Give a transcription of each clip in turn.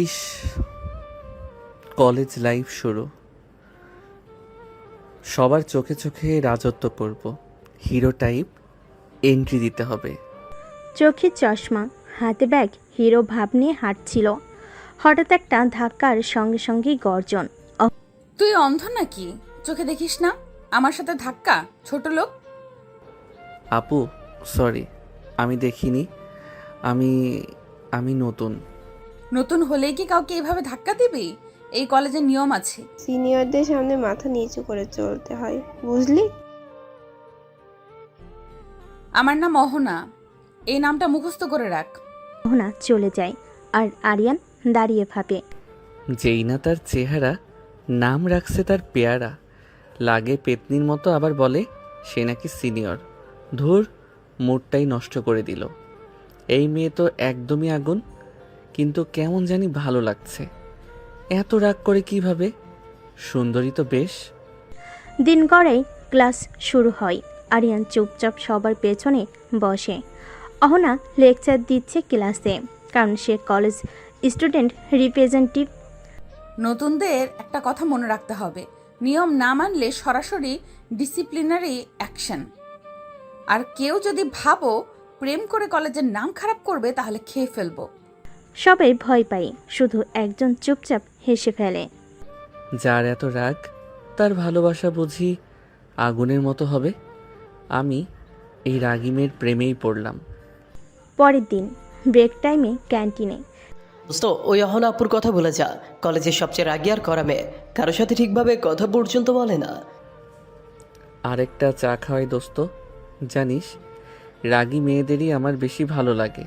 ইস, college life শুরু। সবার চোখে চোখে রাজত্ব করব, হিরো টাইপ এন্ট্রি দিতে হবে। চোখে চশমা, হাতে ব্যাগ, হিরো ভাব নিয়ে হাঁটছিল। হঠাৎ একটা ধাক্কার সঙ্গে সঙ্গেই গর্জন। তুই অন্ধ নাকি? চোখে দেখিস না? আমার সাথে ধাক্কা, ছোট লোক। আপু, সরি, আমি দেখিনি। আমি আমি নতুন। নতুন হলেই কি কাউকে এইভাবে ধাক্কা দিবি? এই কলেজের নিয়ম আছে। সিনিয়রদের সামনে মাথা নিচু করে চলতে হয়, বুঝলি? আমার নাম অহনা, এই নামটা মুখস্থ করে রাখ। অহনা চলে যায় আর আরিয়ান দাঁড়িয়ে ভাবে। যেই না তার চেহারা, নাম রাখছে তার পেয়ারা। লাগে পেতনির মতো, আবার বলে সে নাকি সিনিয়র। ধুর, মুডটাই নষ্ট করে দিল। এই মেয়ে তো একদমই আগুন, কিন্তু কেমন জানি ভালো লাগছে। এত রাগ করে কিভাবে? সুন্দরী তো বেশ। দিন গড়াই ক্লাস শুরু হয়। আরিয়ান চুপচাপ সবার পেছনে বসে। অহনা লেকচার দিচ্ছে ক্লাসে, কারণ সে কলেজ স্টুডেন্ট রিপ্রেজেন্টেটিভ। নতুনদের একটা কথা মনে রাখতে হবে, নিয়ম না মানলে সরাসরি ডিসিপ্লিনারি অ্যাকশন। আর কেউ যদি ভাবো প্রেম করে কলেজের নাম খারাপ করবে, তাহলে খেয়ে ফেলবো। সবাই ভয় পায়, শুধু একজন চুপচাপ হেসে ফেলে। যার এত রাগ, তার ভালোবাসা বুঝি আগুনের মতো হবে। আমি এই রাগী মেয়ের প্রেমেই পড়লাম। পরের দিন ব্রেক টাইমে ক্যান্টিনে দোস্ত, ওই অহনা আপুর কথা বলে যা। কলেজের সবচেয়ে রাগী আর করা মেয়ে, কারোর সাথে ঠিকভাবে কথা পর্যন্ত বলে না। আরেকটা চা খাওয়াই দোস্ত। জানিস, রাগী মেয়েদেরই আমার বেশি ভালো লাগে।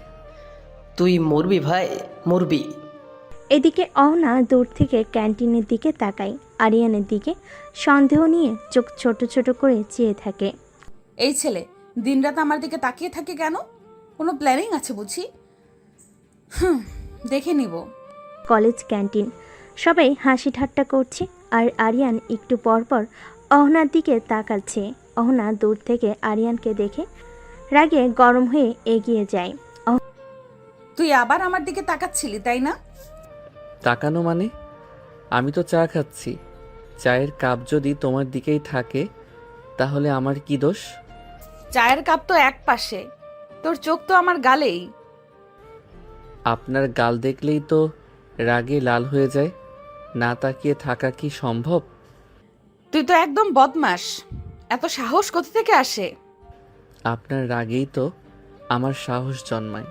তুই মরবি ভাই, মরবি। এদিকে অহনা দূর থেকে ক্যান্টিনের দিকে তাকায়। আরিয়ানের দিকে সন্দেহ নিয়ে চোখ ছোট ছোট করে চেয়ে থাকে। এই ছেলে দিনরাত আমার দিকে তাকিয়ে থাকে কেন? কোনো প্ল্যানিং আছে বুঝি? দেখে নিব। কলেজ ক্যান্টিন, সবাই হাসি ঠাট্টা করছে আর আরিয়ান একটু পর পর অহনার দিকে তাকাচ্ছে। অহনা দূর থেকে আরিয়ানকে দেখে রাগে গরম হয়ে এগিয়ে যায়। তুই আবার আমার দিকে তাকাচ্ছিলি, তাই না? তাকানো মানে? আমি তো চা খাচ্ছি। চায়ের কাপ যদি তোমার দিকেই থাকে, তাহলে আমার কি দোষ? চায়ের কাপ তো এক পাশে, তোর চোখ তো আমার গালেই। আপনার গাল দেখলেই তো রাগে লাল হয়ে যায়। না তাকিয়ে থাকা কি সম্ভব? তুই তো একদম বদমাস। এত সাহস কোথা থেকে আসে? আপনার রাগেই তো আমার সাহস জন্মায়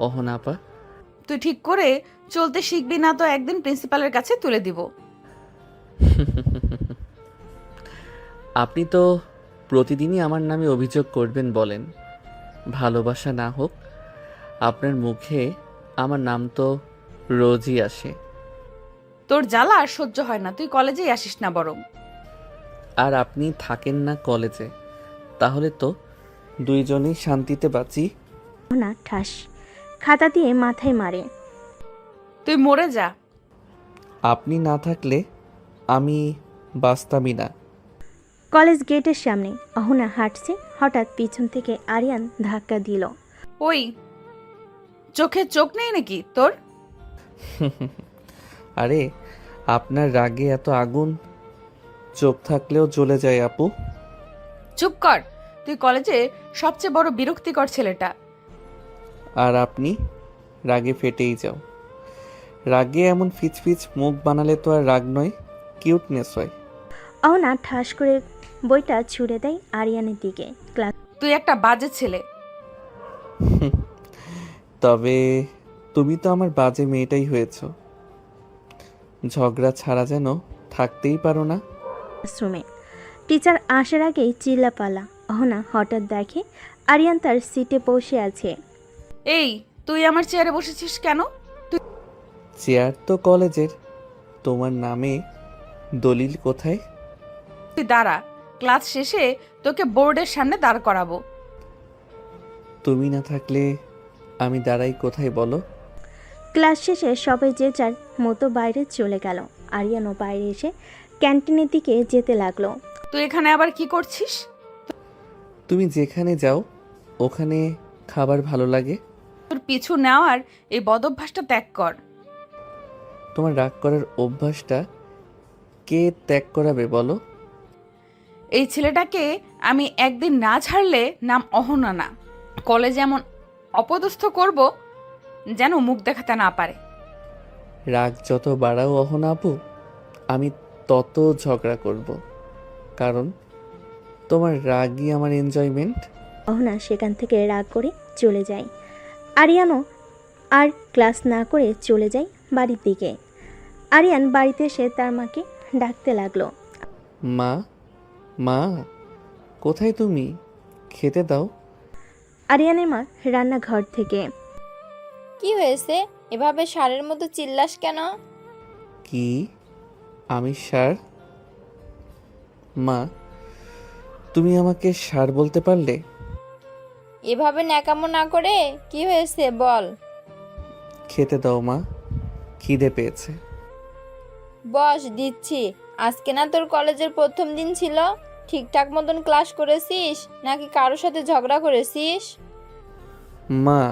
অহনাপা। তুই ঠিক করে চলতে শিখবি না তো একদিন প্রিন্সিপালের কাছে তুলে দিব। আপনি তো প্রতিদিনই আমার নামে অভিযোগ করবেন বলেন। ভালোবাসা না হোক, আপনার মুখে আমার নাম তো রোজই আসে। তোর জ্বালা আর সহ্য হয় না, তুই কলেজেই আসিস না বরং। আর আপনি থাকেন না কলেজে, তাহলে তো দুইজনেই শান্তিতে বাঁচি। অহনা ঠাস খাতা দিয়ে মাথায় মারে। তুই মরে যা। আপনি না থাকলে আমি বাঁচতামই না। কলেজ গেটের সামনে অহনা হাঁটছে, হঠাৎ পিছন থেকে আরিয়ান ধাক্কা দিল। ওই, চোখে চোখ নেই নাকি তোর? আরে, আপনার রাগে এত আগুন, চোখ থাকলেও জ্বলে যায় আপু। চুপ কর, তুই কলেজে সবচেয়ে বড় বিরক্তিকর ছেলেটা। আর আপনি রাগে ফেটেই যাও। রাগে এমন ফিচফিচ মুখ বানালে তো আর রাগ নয়, কিউটনেস হয়। অহনা ঠাস করে বইটা ছুঁড়ে দেয় আরিয়ানের দিকে। ক্লাস তুই একটা বাজে ছেলে। তবে তুমি তো আমার বাজে মেয়েটাই হয়েছ। ঝগড়া ছাড়া যেন থাকতেই পারো না। ক্লাসরুমে টিচার আসার আগেই চিল্লাপালা। অহনা হঠাৎ দেখে আরিয়ান তার সিটে বসে আছে। এই, তুই আমার চেয়ারে বসেছিস কেন? চেয়ার তো কলেজের, তোমার নামে দলিল কোথায়? তুই দাঁড়া, ক্লাস শেষে তোকে বোর্ডের সামনে দাঁড় করাবো। তুমি না থাকলে আমি দাঁড়াই কোথায় বলো? ক্লাস শেষে সবাই যে যার মতো বাইরে চলে গেল। আরিয়ানও বাইরে এসে ক্যান্টিনের দিকে যেতে লাগলো। তুই এখানে আবার কি করছিস? তুমি যেখানে যাও ওখানে খাবার ভালো লাগে। তোর পিছু নেওয়ার এই বদভ্যাসটা ত্যাগ কর। তোমার রাগ করার অভ্যাসটা কে ত্যাগ করাবে বলো? এই ছেলেটাকে আমি একদিন না ছাড়লে নাম অহনা না, কলেজে এমন অপদস্থ করব যেন মুখ দেখাতে না পারে। রাগ যত বাড়াও অহনা আপু, আমি তত ঝগড়া করব, কারণ তোমার রাগই আমার এনজয়মেন্ট। অহনা সেখান থেকে রাগ করে চলে যায়। আরিয়ানও আর ক্লাস না করে চলে যায় বাড়ির দিকে। আরিয়ান বাড়িতে এসে তার মাকে ডাকতে লাগলো। মা, মা, কোথায় তুমি? খেতে দাও। আরিয়ানের মা রান্নাঘর থেকে। কি হয়েছে? এভাবে ষাঁড়ের মতো চিল্লাস কেন? কি? আমি ষাঁড়? মা, তুমি আমাকে ষাঁড় বলতে পারলে? এভাবে ন্যাকামো না করে কি হয়েছে বল। খেতে দাও মা, খিদে পেয়েছে। বস, দিচ্ছি। আজকে না তোর কলেজের প্রথম দিন ছিল? ঠিকঠাক মতন ক্লাস করেছিস নাকি কারোর সাথে ঝগড়া করেছিস? মা,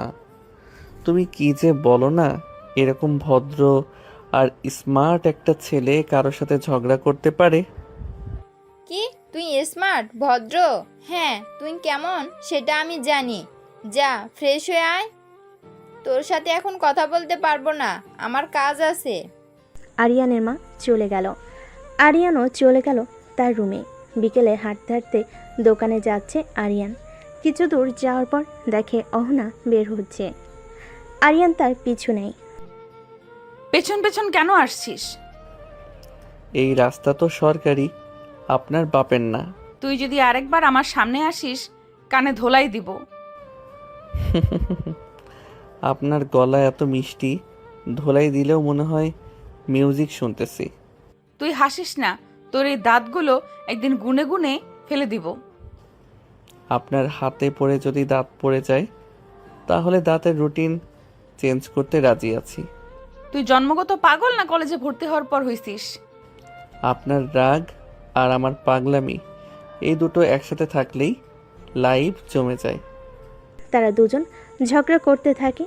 তুমি কি যে বলো না, এরকম ভদ্র আর স্মার্ট একটা ছেলে কারোর সাথে ঝগড়া করতে পারে? কি তুই স্মার্ট ভদ্র? হ্যাঁ, তুই কেমন সেটা আমি জানি। যা ফ্রেশ হয়ে আয়। তোর সাথে এখন কথা বলতে পারবো না, আমার কাজ আছে। আরিয়ানের মা চলে গেল। আরিয়ানও চলে গেল তার রুমে। বিকেলে হাঁটতে হাঁটতে দোকানে যাচ্ছে আরিয়ান। কিছু দূর যাওয়ার পর দেখে অহনা বের হচ্ছে। আরিয়ান তার পিছু নেয়। পেছন পেছন কেন আসছিস? এই রাস্তা তো সরকারি, আপনার বাপের না। তুই যদি আরেকবার আমার সামনে আসিস কানে ধোলাই দিব। আপনার গলা এত মিষ্টি, ধোলাই দিলেও মনে হয় মিউজিক শুনতেছি। তুই হাসিস না, তোর এই দাঁতগুলো একদিন গুনে গুনে ফেলে দিব। আপনার হাতে পড়ে যদি দাঁত পড়ে যায় তাহলে দাঁতের রুটিন চেঞ্জ করতে রাজি আছি। তুই জন্মগত পাগল না কলেজে ভর্তি হওয়ার পর হইছিস? আপনার রাগ আর আমার পাগলামি, এই দুটো একসাথে থাকলেই লাইভ জমে যায়। তারা দুজন ঝগড়া করতে থাকে।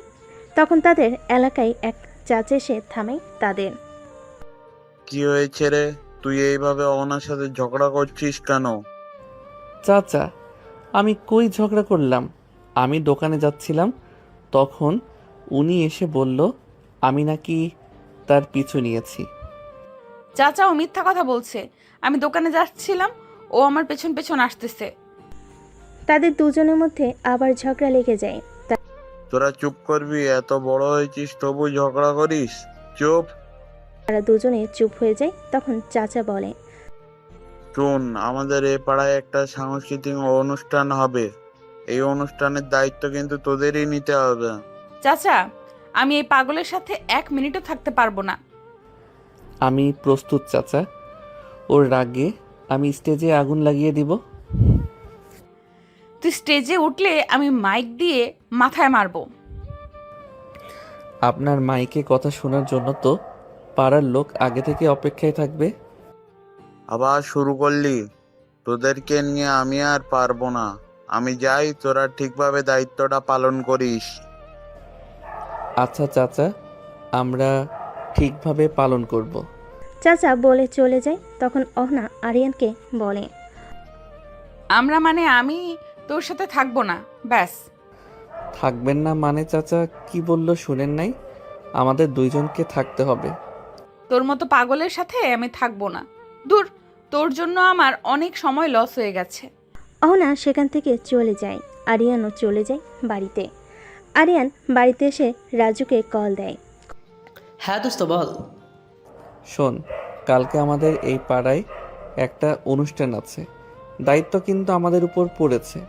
তখন তাদের এলাকায় এক চাচা এসে থামায় তাদের। কি হয়েছে রে? তুই এইভাবে অহনার সাথে ঝগড়া করছিস কেন? চাচা, আমি কই ঝগড়া করলাম? আমি দোকানে যাচ্ছিলাম, তখন উনি এসে বলল আমি নাকি তার পিছু নিয়েছি। চাচা ও মিথ্যা কথা বলছে। আমি দোকানে যাচ্ছিলাম, ও আমার পেছন পেছন আসতেছে। তাদের দুজনের মধ্যে আবার ঝগড়া লেগে যায়। তোরা চুপ করবি? এত বড় হয়েছিস তবু ঝগড়া করিস? চুপ। তারা দুজনে চুপ হয়ে যায়। তখন চাচা বলে, শোন, আমাদের এ পাড়ায় একটা সাংস্কৃতিক অনুষ্ঠান হবে। এই অনুষ্ঠানের দায়িত্ব কিন্তু তোদেরই নিতে হবে। চাচা, আমি এই পাগলের সাথে 1 মিনিটও থাকতে পারবো না। আমি প্রস্তুত চাচা, ওর রাগে আমি স্টেজে আগুন লাগিয়ে দিব। তুই স্টেজে উঠলে আমি মাইক দিয়ে মাথায় মারবো। আপনার মাইকে কথা শোনার জন্য তো পাড়ার লোক আগে থেকে অপেক্ষায় থাকবে। আবার শুরু করলি? তোদেরকে নিয়ে আমি আর পারবো না। আমি যাই, তোরা ঠিকভাবে দায়িত্বটা পালন করিস। আচ্ছা চাচা, আমরা ঠিকভাবে পালন করব। চাচা বলে চলে যায়। তখন অহনা আরিয়ানকে বলে, আমরা মানে আমি তোর সাথে থাকবো না, ব্যাস। থাকবেন না মানে চাচা কি বললো শুনেন নাই? আমাদের দুইজনকে থাকতে হবে। তোর মতো পাগলের সাথে আমি থাকবো না। দূর, তোর জন্য আমার অনেক সময় লস হয়ে গেছে। অহনা সেখান থেকে চলে যায়। আরিয়ানও চলে যায় বাড়িতে। আরিয়ান বাড়িতে এসে রাজুকে কল দেয়। হ্যাঁ দোস্ত বল। শোন, কালকে আমাদের এই পাড়ায় একটা অনুষ্ঠান আছে, দায়িত্ব কিন্তু আমাদের উপর পড়েছে।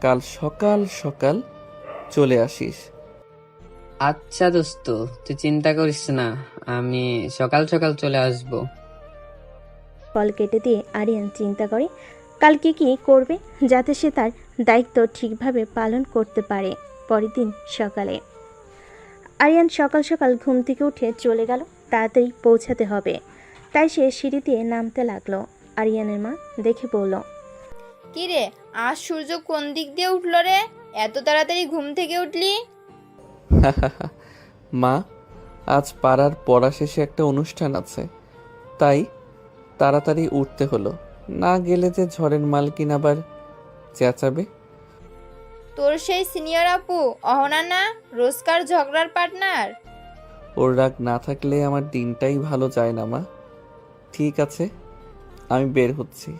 কাল সকাল সকাল চলে আসিস। আচ্ছা দোস্ত, তুই চিন্তা করিস না, আমি সকাল সকাল চলে আসব। কল কেটে দিয়ে আরিয়ান চিন্তা করে কালকে কি করবে যাতে সে তার দায়িত্ব ঠিকভাবে পালন করতে পারে। পরের দিন সকালে আরিয়ান সকাল সকাল ঘুম থেকে উঠে চলে গেল। তাড়াতাড়ি পৌঁছাতে হবে, তাই সে সিঁড়ি দিয়ে নামতে লাগলো। আরিয়ানের মা দেখে বলল, কি রে, আজ সূর্য কোন দিক দিয়ে উঠলো রে? এত তাড়াতাড়ি ঘুম থেকে উঠলি? মা, আজ পাড়ার পড়া শেষে একটা অনুষ্ঠান আছে, তাই তাড়াতাড়ি উঠতে হলো। না গেলে যে ঝড়ের মালকিন আবার চেঁচাবে। তোর সেই সিনিয়র আপু অহনা না, রোজকার ঝগড়ার পার্টনার? ওর রাগ না থাকলে আমার দিনটাই ভালো যায় না মা। ঠিক আছে, আমি বের হচ্ছি।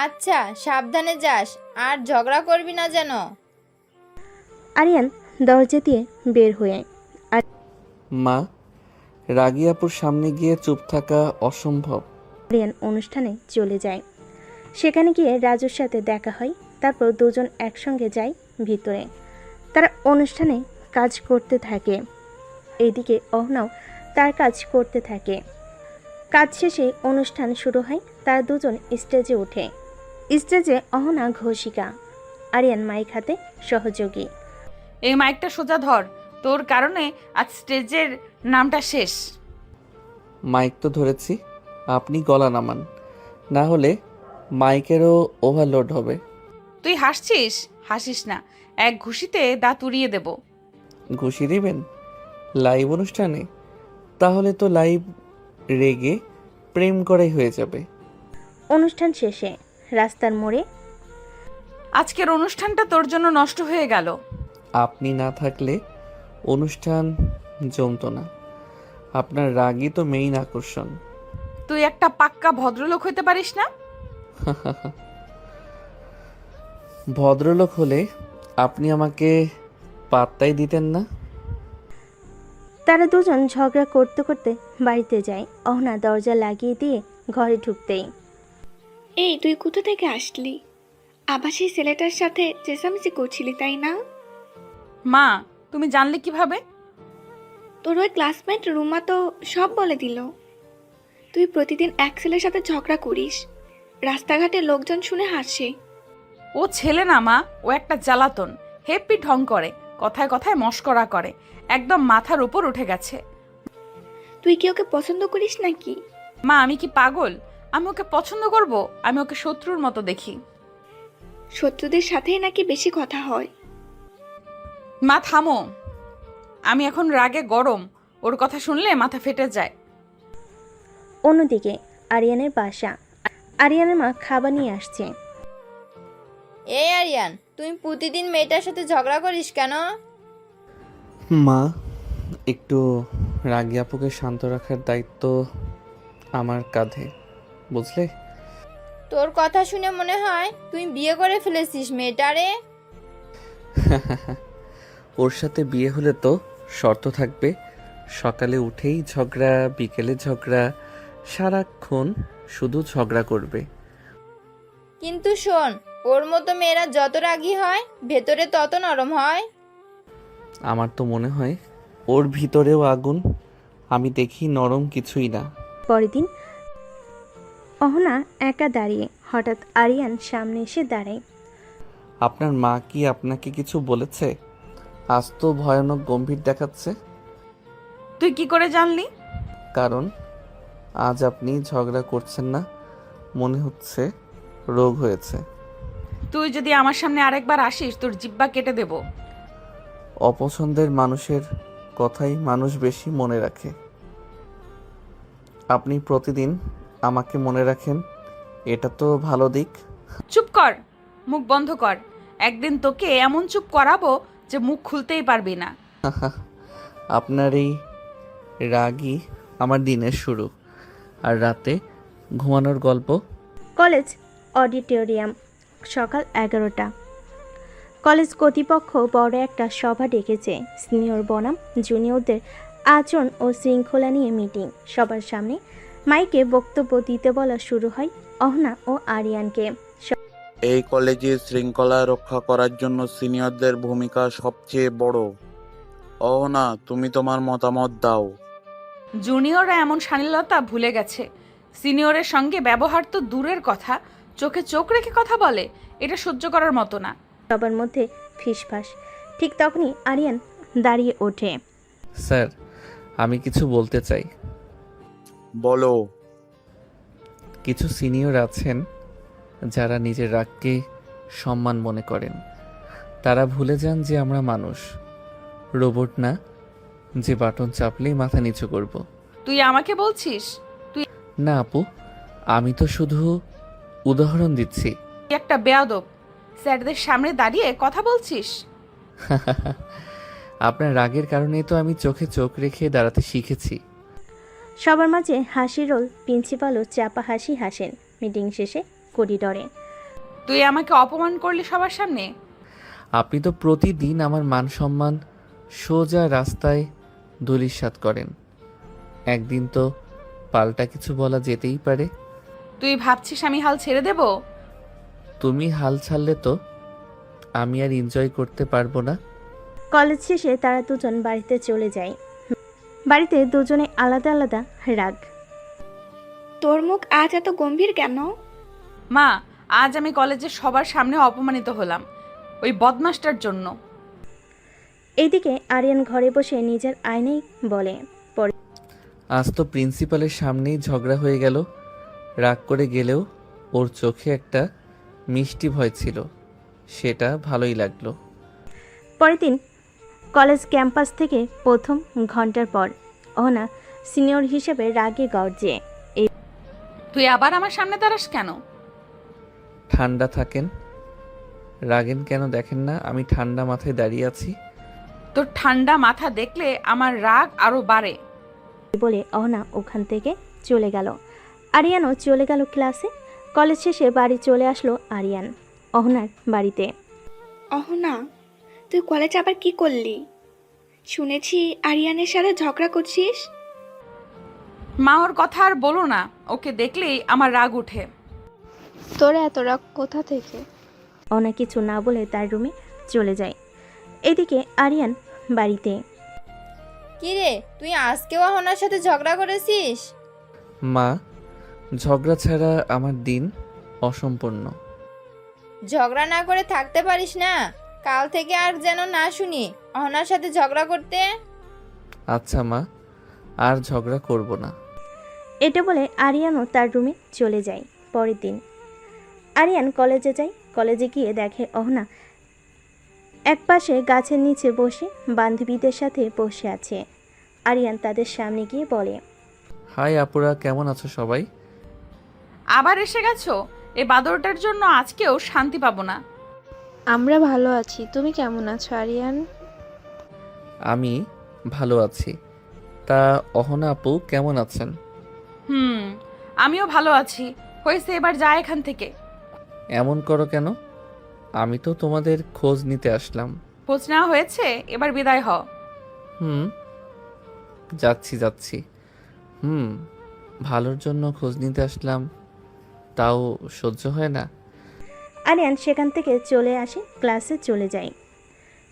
আচ্ছা, সাবধানে যাস, আর ঝগড়া করবি না যেন। আরিয়ান দরজা দিয়ে বের হয়ে মা, রাগী আপুর সামনে গিয়ে চুপ থাকা অসম্ভব। আরিয়ান অনুষ্ঠানে চলে যায়। সেখানে গিয়ে রাজুর সাথে দেখা হয়। তারপর দুজন একসঙ্গে যায় ভিতরে। তারা অনুষ্ঠানে কাজ করতে থাকে। এইদিকে অহনাও তার কাজ করতে থাকে। কাজ শেষে অনুষ্ঠান শুরু হয়। তারা দুজন স্টেজে ওঠে। স্টেজে অহনা ঘোষিকা, আরিয়ান মাইক হাতে সহযোগী। এই মাইকটা সোজা ধর, তোর কারণে আজ স্টেজের নামটা শেষ। মাইক তো ধরেছি, আপনি গলা নামান, না হলে মাইকেরও ওভারলোড হবে। তুই হাসছিস? হাসিস না, এক ঘুষিতে দাঁত উড়িয়ে দেব। ঘুষি দিবেন লাইভ অনুষ্ঠানে? তাহলে তো লাইভ রেগে প্রেম করাই হয়ে যাবে। অনুষ্ঠান শেষে রাস্তার মোড়ে আজকের অনুষ্ঠানটা তোর জন্য নষ্ট হয়ে গেল। আপনি না থাকলে অনুষ্ঠান জমতো না। আপনার রাগই তো মেইন আকর্ষণ। তুই একটা পাক্কা ভদ্রলোক হইতে পারিস না? ভদ্রলোক হলে আপনি আমাকে পাত্তাই দিতেন না। তারা দুজন ঝগড়া করতে করতে বাড়িতে যায়। অহনা দরজা লাগিয়ে দিয়ে ঘরে ঢুকতেই, এই তুই কোথা থেকে আসলি? আবার সেই ছেলেটার সাথে চেঁচামেচি করছিলি তাই না? মা, তুমি জানলে কিভাবে? তোর ওই ক্লাসমেট রুমা তো সব বলে দিল। তুই প্রতিদিন এক ছেলের সাথে ঝগড়া করিস, রাস্তাঘাটে লোকজন শুনে হাসে। ও ছেলে না মা, ও একটা জ্বালাতন, হেপি ঢং করে, কথায় কথায় মস্করা করে, একদম মাথার উপর উঠে গেছে। তুই কি ওকে পছন্দ করিস নাকি? মা, আমি কি পাগল? আমি ওকে পছন্দ করব? আমি ওকে শত্রুর মতো দেখি। শত্রুদের সাথেই নাকি বেশি কথা হয়। মা থামো, আমি এখন রাগে গরম, ওর কথা শুনলে মাথা ফেটে যায়। অন্যদিকে আরিয়ানের বাসা। আরিয়ানের মা খাবার নিয়ে আসছে। এই আরিয়ান, তুই প্রতিদিন মেয়েটার সাথে ঝগড়া করিস কেন? মা, একটু রাগী আপুকে শান্ত রাখার দায়িত্ব আমার কাঁধে, বুঝলে? তোর কথা শুনে মনে হয় তুই বিয়ে করে ফেলেছিস মেয়েটারে। ওর সাথে বিয়ে হলে তো শর্ত থাকবে, সকালে উঠেই ঝগড়া, বিকেলে ঝগড়া, সারাক্ষণ শুধু ঝগড়া করবে। কিন্তু শোন, ওর মতো মেয়েরা যত রাগী হয় ভেতরে তত নরম হয়। আমার তো মনে হয় ওর ভিতরেও আগুন, আমি দেখি নরম কিছুই না। পরের দিন অহনা একা দাঁড়িয়ে, হঠাৎ আরিয়ান সামনে এসে দাঁড়ায়। আপনার মা কি আপনাকে কিছু বলেছে? আজ তো ভয়ানক গম্ভীর দেখাচ্ছে। তুই কি করে জানলি? কারণ আজ আপনি ঝগড়া করছেন না, মনে হচ্ছে রোগ হয়েছে। তুই যদি আমার সামনে আরেকবার আসিস, তোর জিব্বা কেটে দেব। অপছন্দের মানুষের কথাই মানুষ বেশি মনে রাখে। আপনি প্রতিদিন আমাকে মনে রাখেন, এটা তো ভালো দিক। চুপ কর, মুখ বন্ধ কর। একদিন তোকে এমন চুপ করাবো যে মুখ খুলতেই পারবি না। আপনার এই রাগই আমার দিনের শুরু, আর রাতে ঘুমানোর গল্প। কলেজ অডিটোরিয়াম, সকাল 11টা। কলেজ কর্তৃপক্ষ বড় একটা সভা ডেকেছে। সিনিয়র বনাম জুনিয়রদের আচরণ ও শৃঙ্খলা নিয়ে মিটিং। সবার সামনে মাইকে বক্তব্য দিতে বলা শুরু হয় অহনা ও আরিয়ানকে। এই কলেজে শৃঙ্খলা রক্ষা করার জন্য সিনিয়রদের ভূমিকা সবচেয়ে বড়। না, তুমি তোমার মতামত দাও। জুনিয়ররা এমন শালীনতা ভুলে গেছে। সিনিয়রের সঙ্গে ব্যবহার তো দূরের কথা, চোখে চোখ রেখে কথা বলে, এটা সহ্য করার মতো না। সবার মধ্যে ফিসফাস। ঠিক তখনই আরিয়ান দাঁড়িয়ে ওঠে। স্যার, আমি কিছু বলতে চাই। বলো। কিছু সিনিয়র আছেন যারা নিজের রাগকে সম্মান মনে করেন। তারা ভুলে যান যে আমরা মানুষ, রোবট না। যে বাটন চাপলেই মাথা নিচু করব। তুই আমাকে বলছিস? না আপু, আমি তো শুধু উদাহরণ দিচ্ছি। তুই একটা বেয়াদব, স্যারদের সামনে দাঁড়িয়ে কথা বলছিস। আপনার রাগের কারণেই তো আমি চোখে চোখ রেখে দাঁড়াতে শিখেছি। সবার মাঝে হাসি রোল। প্রিন্সিপালও চাপা হাসি হাসেন। মিটিং শেষে করিডরে তুই আমাকে অপমান করলি সবার সামনে। আপনি তো প্রতিদিন আমার মান সম্মান সোজা রাস্তায় ধূলিসাৎ করেন। একদিন তো পাল্টা কিছু বলা যেতেই পারে। তুই ভাবছিস আমি হাল ছেড়ে দেব? তুমি হাল ছাড়লে তো আমি আর এনজয় করতে পারবো না। কলেজ শেষে তারা দুজন বাড়িতে চলে যায়। বাড়িতে দুজনে আলাদা আলাদা রাগ। তোর মুখ আজ এত গম্ভীর কেন? মা, আজ আমি কলেজের সবার সামনে অপমানিত হলাম ওই বদমাসটার জন্য। এইদিকে আরিয়ান ঘরে বসে নিজের আয়নায় বলে, আজ তো প্রিন্সিপালের সামনেই ঝগড়া হয়ে গেল। রাগ করে গেলেও ওর চোখে একটা মিষ্টি ভয় ছিল, সেটা ভালোই লাগলো। পরের দিন কলেজ ক্যাম্পাস থেকে প্রথম ঘন্টার পর অহনা সিনিয়র হিসেবে রাগে গর্জে। তুই আবার আমার সামনে দাঁড়াস কেন? ঠান্ডা থাকেন, রাগেন কেন দেখেন না আমি ঠান্ডা মাথায় দাঁড়িয়ে আছি। তোর ঠান্ডা মাথা দেখলে আমার রাগ আরো বাড়ে। বলে অহনা ওখান থেকে চলে গেল। আরিয়ানও চলে গেল ক্লাসে। কলেজ শেষে বাড়ি চলে আসলো আরিয়ান অহনার বাড়িতে। অহনা, তুই কলেজে আবার কি করলি? শুনেছি আরিয়ানের সাথে ঝগড়া করছিস। মা, ওর কথা আর বলো না, ওকে দেখলেই আমার রাগ উঠে। তোর এত রাগ কোথা থেকে? অহনা কিছু না বলে তার রুমে চলে যায়। এদিকে আরিয়ান বাড়িতে। কি রে, তুই আজকেও অহনার সাথে ঝগড়া করেছিস? মা, ঝগড়া ছাড়া আমার দিন অসম্পূর্ণ। ঝগড়া না করে থাকতে পারিস না? কাল থেকে আর যেন না শুনি অহনার সাথে ঝগড়া করতে। আচ্ছা মা, আর ঝগড়া করব না। এটা বলে আরিয়ানও তার রুমে চলে যায়। পরের দিন আরিয়ান কলেজে যায়। কলেজে গিয়ে দেখে অহনা একপাশে গাছের নিচে বসে বান্ধবীদের সাথে বসে আছে। আরিয়ান তাদের সামনে গিয়ে বলে, হাই আপুরা, কেমন আছো সবাই? আবার এসে গেছো? এই বাদরটার জন্য আজকেও শান্তি পাবো না। আমরা ভালো আছি, তুমি কেমন আছো আরিয়ান? আমি ভালো আছি। তা অহনা আপু কেমন আছেন? আমিও ভালো আছি। হয়েছে, এবার যা এখান থেকে। এমন করো কেন? আমি তো তোমাদের খোঁজ নিতে আসলাম। খোঁজ নেওয়া হয়েছে, এবার বিদায় হ। যাচ্ছি। ভালোর জন্য খোঁজ নিতে আসলাম, তাও সহ্য হয় না। আরিয়ান সেখান থেকে চলে আসে, ক্লাসে চলে যায়।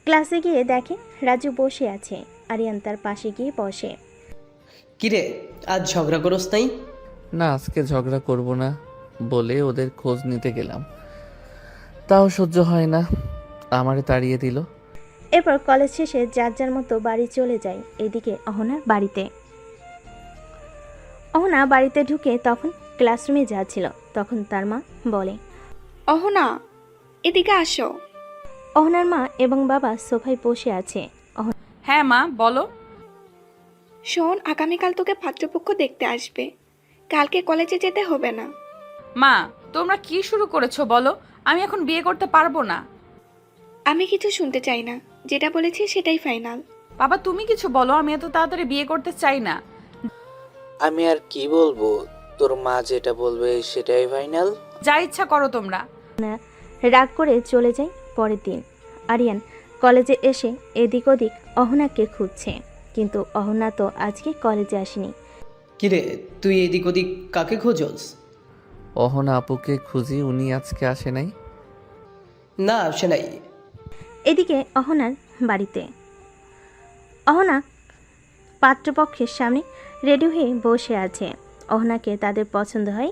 ক্লাসে গিয়ে দেখে রাজু বসে আছে। আরিয়ান তার পাশে গিয়ে বসে। কিরে, আজ ঝগড়া করস নাই? না, আজকে ঝগড়া করব না বলে ওদের খোঁজ নিতে গেলাম, তাও সহ্য হয় না, আমারে তাড়িয়ে দিল। এরপর কলেজ শেষে যার যার মতো বাড়ি চলে যায়। এদিকে অহনার বাড়িতে। অহনা বাড়িতে ঢুকে তখন ক্লাসরুমে যাচ্ছিল। তখন তার মা বলে, অহনা, এদিকে আসো। অহনার মা এবং বাবা সোফায় বসে আছে। হ্যাঁ মা, বলো। শোন, আগামীকাল তোকে পাত্রপক্ষ দেখতে আসবে। কালকে কলেজে যেতে হবে না। মা, তোমরা কি শুরু করেছো বলো? আমি এখন বিয়ে করতে পারবো না। আমি কিছু শুনতে চাই না, যেটা বলেছি সেটাই ফাইনাল। বাবা, তুমি কিছু বলো, আমি এত তাড়াতাড়ি বিয়ে করতে চাই না। আমি আর কি বলবো, তোর মা যেটা বলবে সেটাই ফাইনাল। যা ইচ্ছা করো তোমরা। রাগ করে চলে যায়। পরের দিন আরিয়ান কলেজে এসে এদিক ওদিক অহনাকে খুঁজছে, কিন্তু অহনা তো আজকে কলেজে আসেনি। কিরে, তুই এদিক ওদিক কাকে খোঁজস? অহনা আপুকে খুঁজি, উনি আজকে আসে নাই। না, আসে নাই। এদিকে অহনার বাড়িতে অহনা পাত্রপক্ষের সামনে রেডি হয়ে বসে আছে। অহনাকে তাদের পছন্দ হয়,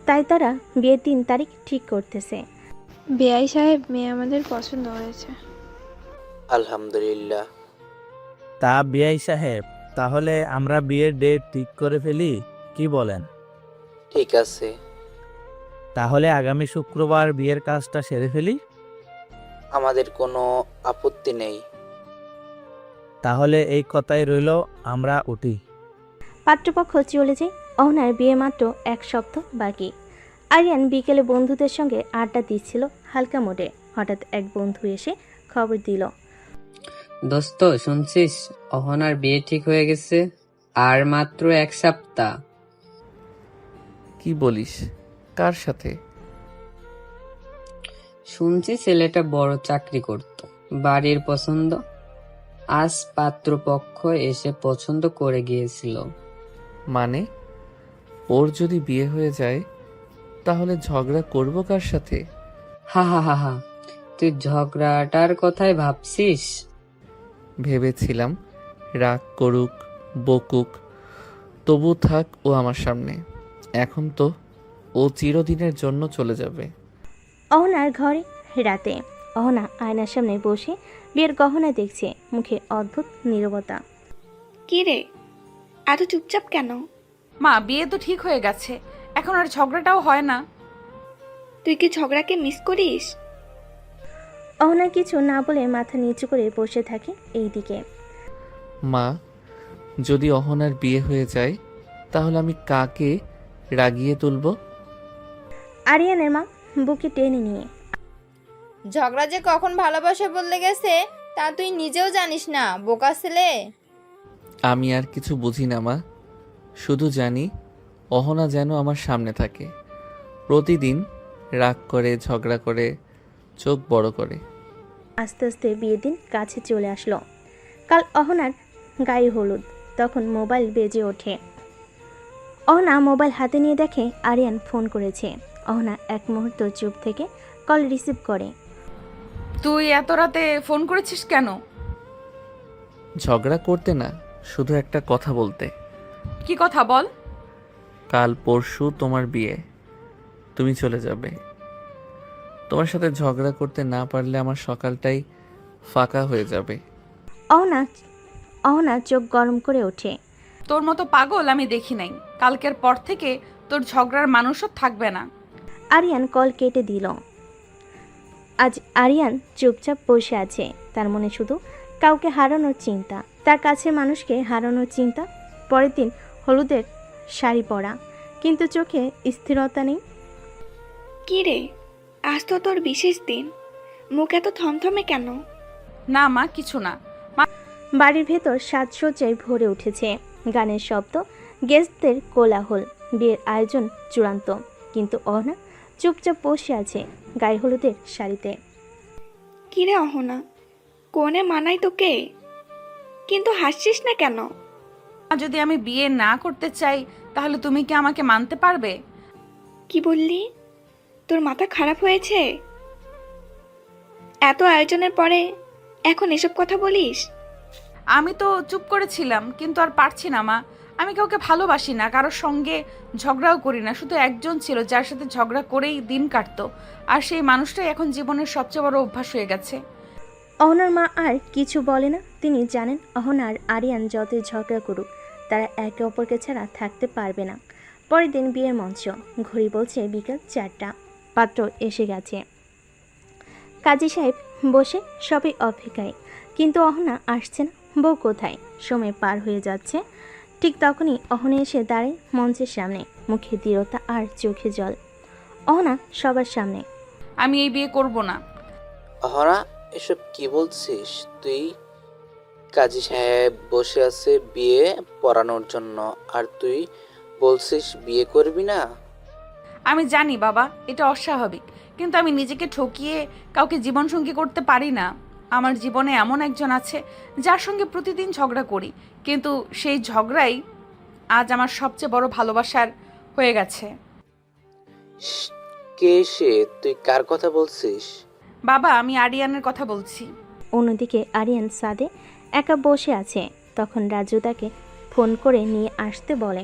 তাই তারা বিয়ের 3 তারিখ ঠিক করতেছে। বেআই সাহেব, মেয়ে আমাদের পছন্দ হয়েছে। আলহামদুলিল্লাহ। তা বিআই সাহেব, তাহলে আমরা বিয়ের ডেট ঠিক করে ফেলি, কি বলেন? ঠিক আছে। তাহলে আগামী শুক্রবার বিয়ের কাজটা সেরে ফেলি। আমাদের কোনো আপত্তি নেই। তাহলে এই কথাই রইল, আমরা উঠি। পাত্রপক্ষ চলে যায়। অহনার বিয়ে মাত্র 1 সপ্তাহ বাকি। আরিয়ান বিকেলে বন্ধুদের সঙ্গে আড্ডা দিচ্ছিল হালকা মোডে। হঠাৎ এক বন্ধু এসে খবর দিল, দোস্ত শুনছিস, অহনার বিয়ে ঠিক হয়ে গেছে, আর মাত্র 1 সপ্তাহ। কি বলিস? কার সাথে? শুনছি ছেলেটা বড় চাকরি করত, বাড়ির পছন্দ। আজ পাত্রপক্ষ এসে পছন্দ করে গিয়েছিল। মানে ওর যদি বিয়ে হয়ে যায় তাহলে ঝগড়া করব কার সাথে? হা হা হা হা, তুই ঝগড়াটার কথাই ভাবছিস? ভেবেছিলাম রাগ করুক, বকুক, তবু থাক ও আমার সামনে। এখন তো ও চিরদিনের জন্য চলে যাবে। অহনার ঘরে রাতে। অহনা আয়নার সামনে বসে বিয়ের গহনা দেখছে, মুখে অদ্ভুত নীরবতা। কি রে, এত চুপচাপ কেন? মা, বিয়ে তো ঠিক হয়ে গেছে, এখন আর ঝগড়াটাও হয় না। তুই কি ঝগড়াকে মিস করিস? অহনা কিছু না বলে মাথা নিচু করে বসে থাকে এইদিকে। মা, যদি অহনার বিয়ে হয়ে যায় তাহলে আমি কাকে রাগিয়ে তুলব? আরিয়ানের মা বুকে টেনে নিয়ে, ঝগড়া যে কখন ভালোবাসা বদলে গেছে তা তুই নিজেও জানিস না, বোকা ছেলে। আমি আর কিছু বুঝি না মা, শুধু জানি অহনা যেন আমার সামনে থাকে। প্রতিদিন রাগ করে, ঝগড়া করে, চোখ বড় করে। আস্তে আস্তে বিয়ের দিন কাছে চলে আসলো। কাল অহনার গায়ে হলুদ। তখন মোবাইল বেজে ওঠে। অহনা মোবাইল হাতে নিয়ে দেখে আরিয়ান ফোন করেছে। অহনা এক মুহূর্ত চুপ থেকে কল রিসিভ করে। তুই এত রাতে ফোন করেছিস কেন? ঝগড়া করতে না, শুধু একটা কথা বলতে। কি কথা বল? কাল পরশু তোমার বিয়ে, তুমি চলে যাবে। তোমার সাথে ঝগড়া করতে না পারলে আমার সকালটাই ফাঁকা হয়ে যাবে। অহনা চোখ গরম করে ওঠে। তোর মতো পাগল আমি দেখি নাই। কালকের পর থেকে তোর ঝগড়ার মানুষও থাকবে না। আরিয়ান কল কেটে দিল। আজ আরিয়ান চুপচাপ বসে আছে। তার মনে শুধু কাউকে হারানোর চিন্তা, তার কাছে মানুষকে হারানোর চিন্তা। পরের দিন হলুদের শাড়ি পরা, কিন্তু চোখে স্থিরতা নেই। কি রে, আজ তো তোর বিশেষ দিন, মুখ এত থমথমে কেন? না মা, কিছু না। বাড়ির ভেতর সাজসজ্জায় ভরে উঠেছে, গানের শব্দ, গেস্টদের কোলাহল। বিয়ের আয়োজন চূড়ান্ত, কিন্তু অহনা চুপচাপ বসে আছে গায়ে হলুদের শাড়িতে। কি রে অহনা, কোনে মানাই তোকে? কিন্তু হাসছিস না কেন? যদি আমি বিয়ে না করতে চাই তাহলে তুমি কি আমাকে মানতে পারবে? কি বললি? তোর মাথা খারাপ হয়েছে? এত আয়োজনের পরে এখন এসব কথা বলিস? আমি তো চুপ করেছিলাম, কিন্তু আর পারছি না মা। আমি কাউকে ভালোবাসি না, কারোর সঙ্গে ঝগড়াও করি না। শুধু একজন ছিল যার সাথে ঝগড়া করেই দিন কাটতো, আর সেই মানুষটাই এখন জীবনের সবচেয়ে বড় অভ্যাস হয়ে গেছে। অহনার মা আর কিছু বলে না। তিনি জানেন অহনা আর আরিয়ান যতই ঝগড়া করুক, তারা একে অপরকে ছাড়া থাকতে পারবে না। পরের দিন বিয়ের মঞ্চ। ঘড়ি বলছে বিকেল 4টা। পাত্র এসে গেছে। কাজী সাহেব বসে সবই অপেক্ষায়, কিন্তু অহনা আসছে না। বউ কোথায়? সময় পার হয়ে যাচ্ছে। ঠিক তখনই অহনা এসে দাঁড়ায় মঞ্চের সামনে, মুখে দৃঢ়তা আর চোখে জল। অহনা সবার সামনে, আমি এই বিয়ে করব না। অহনা, এসব কি বলছিস তুই? কাজী সাহেব বসে আছে বিয়ে পড়ানোর জন্য, আর তুই বলছিস বিয়ে করবি না? আমি জানি বাবা, এটা অস্বাভাবিক, কিন্তু আমি নিজেকে ঠকিয়ে কাউকে জীবনসঙ্গী করতে পারি না। আমার জীবনে এমন একজন আছে যার সঙ্গে প্রতিদিন ঝগড়া করি, কিন্তু সেই ঝগড়াই আজ আমার সবচেয়ে বড় ভালোবাসার হয়ে গেছে। কে সে? তুই কার কথা বলছিস? বাবা, আমি আরিয়ানের কথা বলছি। অন্যদিকে আরিয়ান সাদে একা বসে আছে। তখন রাজু তাকে ফোন করে নিয়ে আসতে বলে।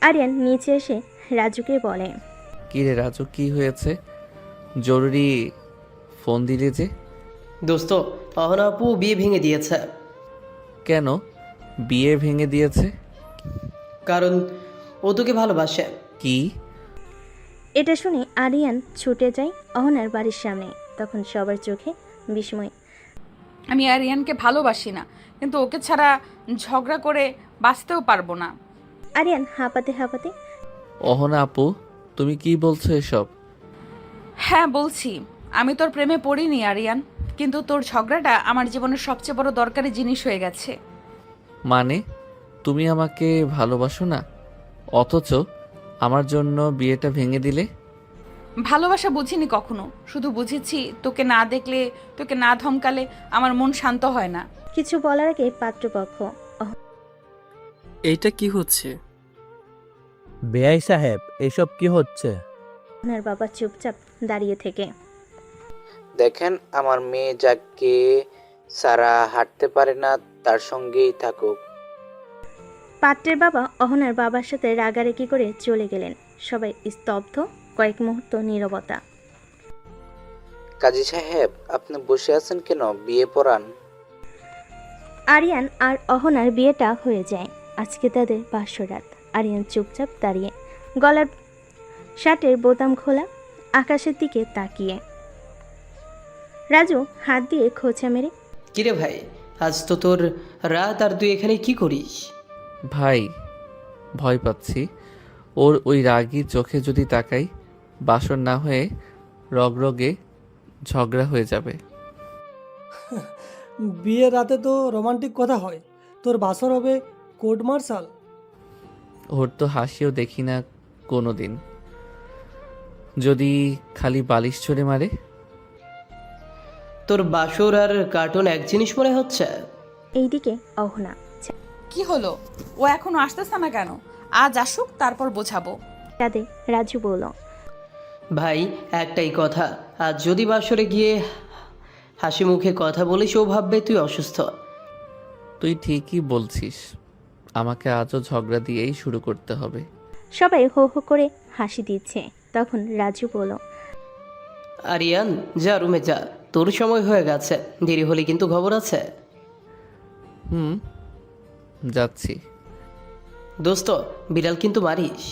আরিয়ান নিচে এসে রাজুকে বলে, কি রে রাজু, কি হয়েছে? জরুরি ফোন দিলে যে? দোস্ত, অহনা আপু বিয়ে ভেঙে দিয়েছে। কেন বিয়ে ভেঙে দিয়েছে? কারণ ও তোকে ভালোবাসে। কি? এটা শুনে আরিয়ান ছুটে যায় অহনার বাড়ির সামনে। তখন সবার চোখে বিস্ময়। আমি আরিয়ানকে ভালোবাসি না, কিন্তু ওকে ছাড়া ঝগড়া করে বাঁচতেও পারবো না। আরিয়ান হাঁপাতে হাঁপাতে অহনা আপু, তুমি কি বলছো এসব? হ্যাঁ বলছি, আমি তোর প্রেমে পড়িনি আরিয়ান, কিন্তু তোর ঝগড়াটা আমার জীবনের সবচেয়ে বড় দরকারি জিনিস হয়ে গেছে। মানে তুমি আমাকে ভালোবাসো না, অথচ আমার জন্য বিয়েটা ভেঙে দিলে? ভালোবাসা বুঝিনি কখনো, শুধু বুঝেছি তোকে না দেখলে, তোকে না ধমকালে আমার মন শান্ত হয় না। কিছু বলার আগে পাত্রপক্ষ এইটা কি হচ্ছে? বেআই সাহেব, এসব কি হচ্ছে? অহনার বাবা চুপচাপ দাঁড়িয়ে থেকে দেখেন, আমার মেয়ে যাকে সারা হাঁটতে পারে না তার সঙ্গেই থাকুক। পাত্রের বাবা অহনার বাবার সাথে রাগারাগি করে চলে গেলেন। সবাই স্তব্ধ, কয়েক মুহূর্ত নীরবতা। কাজী সাহেব, আপনি বসে আছেন কেন? বিয়ে পড়ান। আরিয়ান আর অহনার বিয়েটা হয়ে যায়। আজকে তাদের বাসরাত। আরিয়ান চুপচাপ দাঁড়িয়ে, গলার শার্টের বোতাম খোলা, আকাশের দিকে তাকিয়ে। রাজু হাত দিয়ে খোঁচা মেরে কিরে ভাই, আজ তো তোর রাত, আর তুই এখানে কি করিস? ভাই, ভয় পাচ্ছি ওর ওই রাগী চোখে যদি তাকাই, বাসর না হয়ে রগরগে ঝগড়া হয়ে যাবে। বিয়ের রাতে তো রোমান্টিক কথা হয়, তোর বাসর হবে কোর্ট মার্শাল। ওর তো হাসিও দেখি না কোনো দিন, যদি খালি বালিশ ছড়ে মারে। তোর বাসর আর কার্টুন এক জিনিস মনে হচ্ছে। এইদিকে অহনা কি হলো, ও এখনো আসতেছে না কেন? আজ আসুক, তারপর বোঝাবো। কাঁদে। রাজু বলল, ভাই একটাই কথা, আজ যদি বাসরে গিয়ে হাসি মুখে কথা বলিস, ও ভাববে তুই অসুস্থ। তুই ঠিকই বলছিস, আমাকে আজও ঝগড়া দিয়েই শুরু করতে হবে। সবাই হো হো করে হাসি দিচ্ছে। তখন রাজু বলল, আরিয়ান, যা রুমে যা, তোর সময় হয়ে গেছে, দেরি হলে কিন্তু খবর আছে। হুম, যাচ্ছি। দোস্ত, বিড়াল কিন্তু মারিস।